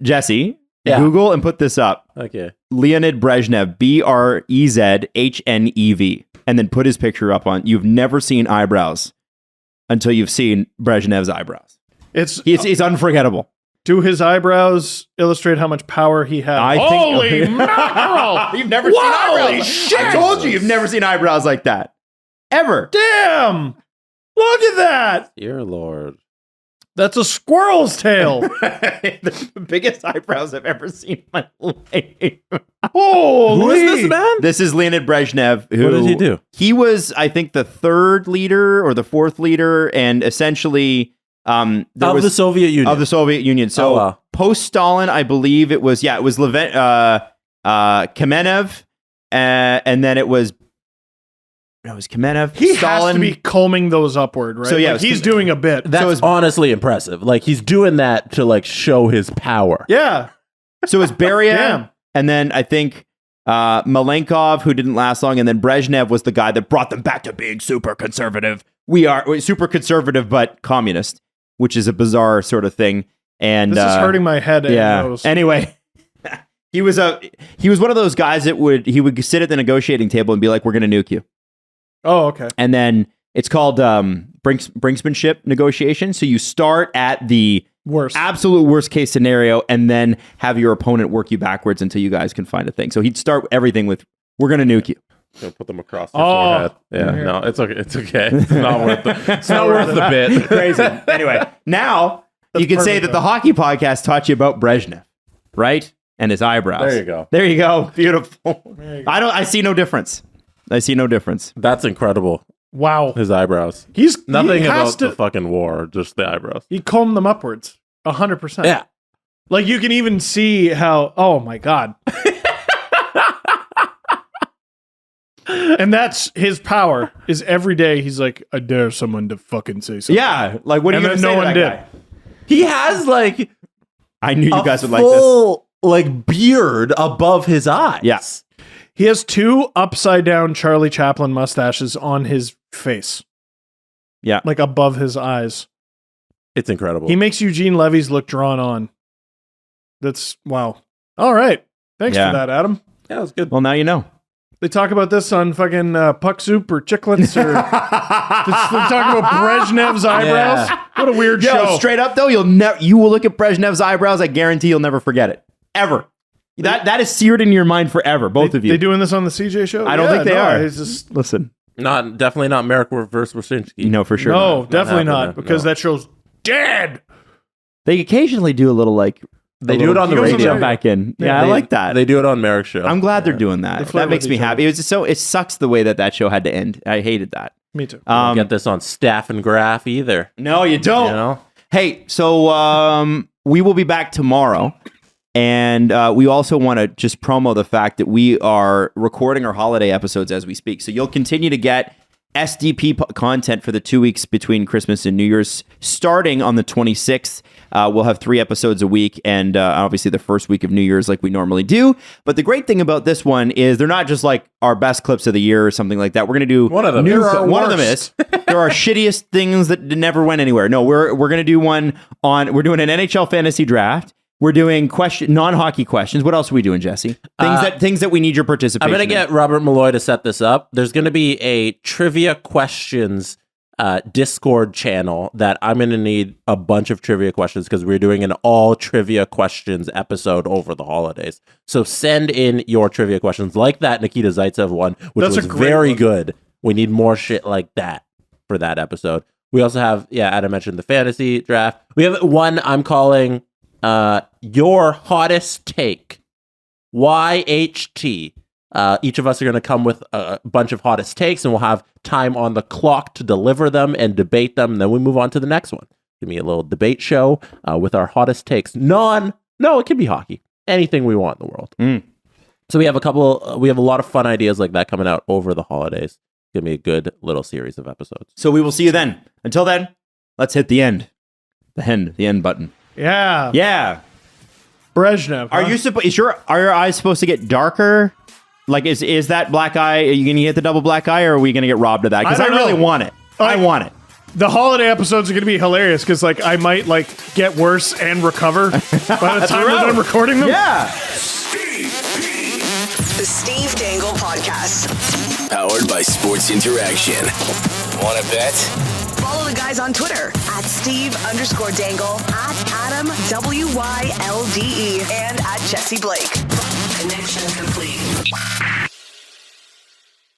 Jesse, Yeah. Google and put this up. Okay. Leonid Brezhnev, Brezhnev, and then put his picture up on. You've never seen eyebrows until you've seen Brezhnev's eyebrows. It's unforgettable. Do his eyebrows illustrate how much power he had? I think- Holy mackerel! You've never seen Holy eyebrows. shit! I told you, you've never seen eyebrows like that ever. Damn! Look at that! Dear Lord. That's a squirrel's tail. The biggest eyebrows I've ever seen in my life. Holy. Who is this man? This is Leonid Brezhnev. Who, What did he do? He was, I think, the third leader or the fourth leader, and essentially The Soviet Union. Of the Soviet Union. So post-Stalin, I believe it was Kamenev, and then it was Kamenev. He Stalin. has to be combing those upward, right? So, yeah, Like, he's doing a bit. That's honestly impressive. Like, he's doing that to, like, show his power. Yeah. So it was Beria, Damn. and then I think Malenkov, who didn't last long, and then Brezhnev was the guy that brought them back to being super conservative. We're super conservative, but communist, which is a bizarre sort of thing. And This is hurting my head. Yeah. Nose. Anyway, he was one of those guys that would sit at the negotiating table and be like, "We're going to nuke you." Oh, okay. And then it's called brinksmanship negotiation. So you start at the absolute worst case scenario and then have your opponent work you backwards until you guys can find a thing. So he'd start everything with, "We're going to nuke you." Gonna put them across your forehead. Yeah, no, it's okay. It's okay. It's not worth it. It's not worth the bit. Crazy. Anyway, now you can say that the hockey podcast taught you about Brezhnev, right? And his eyebrows. There you go. There you go. Beautiful. I see no difference. I see no difference. That's incredible. Wow. His eyebrows. He's Nothing he has about to, the fucking war, just the eyebrows. He combed them upwards. 100%. Yeah. Like, you can even see how, oh my God. And that's his power, is every day he's like, "I dare someone to fucking say something." Yeah. Like, what are you And going to then say no to one that did. guy? He has like I knew you guys would like this. Like beard above his eyes. Yes. He has two upside down Charlie Chaplin mustaches on his face. Yeah. Like above his eyes. It's incredible. He makes Eugene Levy's look drawn on. That's wow. All right. Thanks Yeah. for that, Adam. Yeah, it was good. Well, now you know. They talk about this on fucking Puck Soup or Chicklets or they talk about Brezhnev's eyebrows. Yeah. What a weird show. Straight up though, you will look at Brezhnev's eyebrows. I guarantee you'll never forget it. Ever. That is seared in your mind forever, both of you. They doing this on the CJ show? I don't think they are. It's just, Listen. Definitely not Merrick versus Wyszynski. No, for sure. no, not. definitely happening. not, because No. that show's dead. They occasionally do a little like They do it on the radio. jump back in. Yeah, I like that. They do it on Merrick's show. I'm glad they're doing that. flirt That makes with me each happy. It sucks the way that show had to end. I hated that. Me too. Don't get this on Staff and Graph either. No, you don't. You know? Hey, so we will be back tomorrow. And we also want to just promo the fact that we are recording our holiday episodes as we speak. So you'll continue to get SDP content for the 2 weeks between Christmas and New Year's, starting on the 26th. We'll have 3 episodes a week, and obviously the first week of New Year's like we normally do. But the great thing about this one is they're not just like our best clips of the year or something like that. We're going to do One of them. One of them is there are shittiest things that never went anywhere. No, we're going to do one on. We're doing an NHL fantasy draft. We're doing non-hockey questions. What else are we doing, Jesse? Things that we need your participation. I'm going to get Robert Malloy to set this up. There's going to be a trivia questions Discord channel that I'm going to need a bunch of trivia questions because we're doing an all trivia questions episode over the holidays. So send in your trivia questions like that Nikita Zaitsev one, which That's was a great very one. good. We need more shit like that for that episode. We also have, Adam mentioned the fantasy draft. We have one I'm calling Your Hottest Take. YHT. Each of us are going to come with a bunch of hottest takes, and we'll have time on the clock to deliver them and debate them. And then we move on to the next one. Give me a little debate show with our hottest takes. No, it can be hockey. Anything we want in the world. So we have we have a lot of fun ideas like that coming out over the holidays. It's going to be a good little series of episodes. So we will see you then. Until then, let's hit the end. The end button. Yeah. Yeah. Brezhnev. Are huh? you are your eyes supposed to get darker? Like, is that black eye? Are you going to get the double black eye, or are we going to get robbed of that? Because I don't really know. want it. I want it. The holiday episodes are going to be hilarious because, like, I might get worse and recover by the time that I'm recording them. Yeah. The Steve Dangle Podcast. Powered by Sports Interaction. Want to bet? Follow the guys on Twitter at Steve_Dangle, at Adam WYLDE, and at Jesse Blake. Connection complete.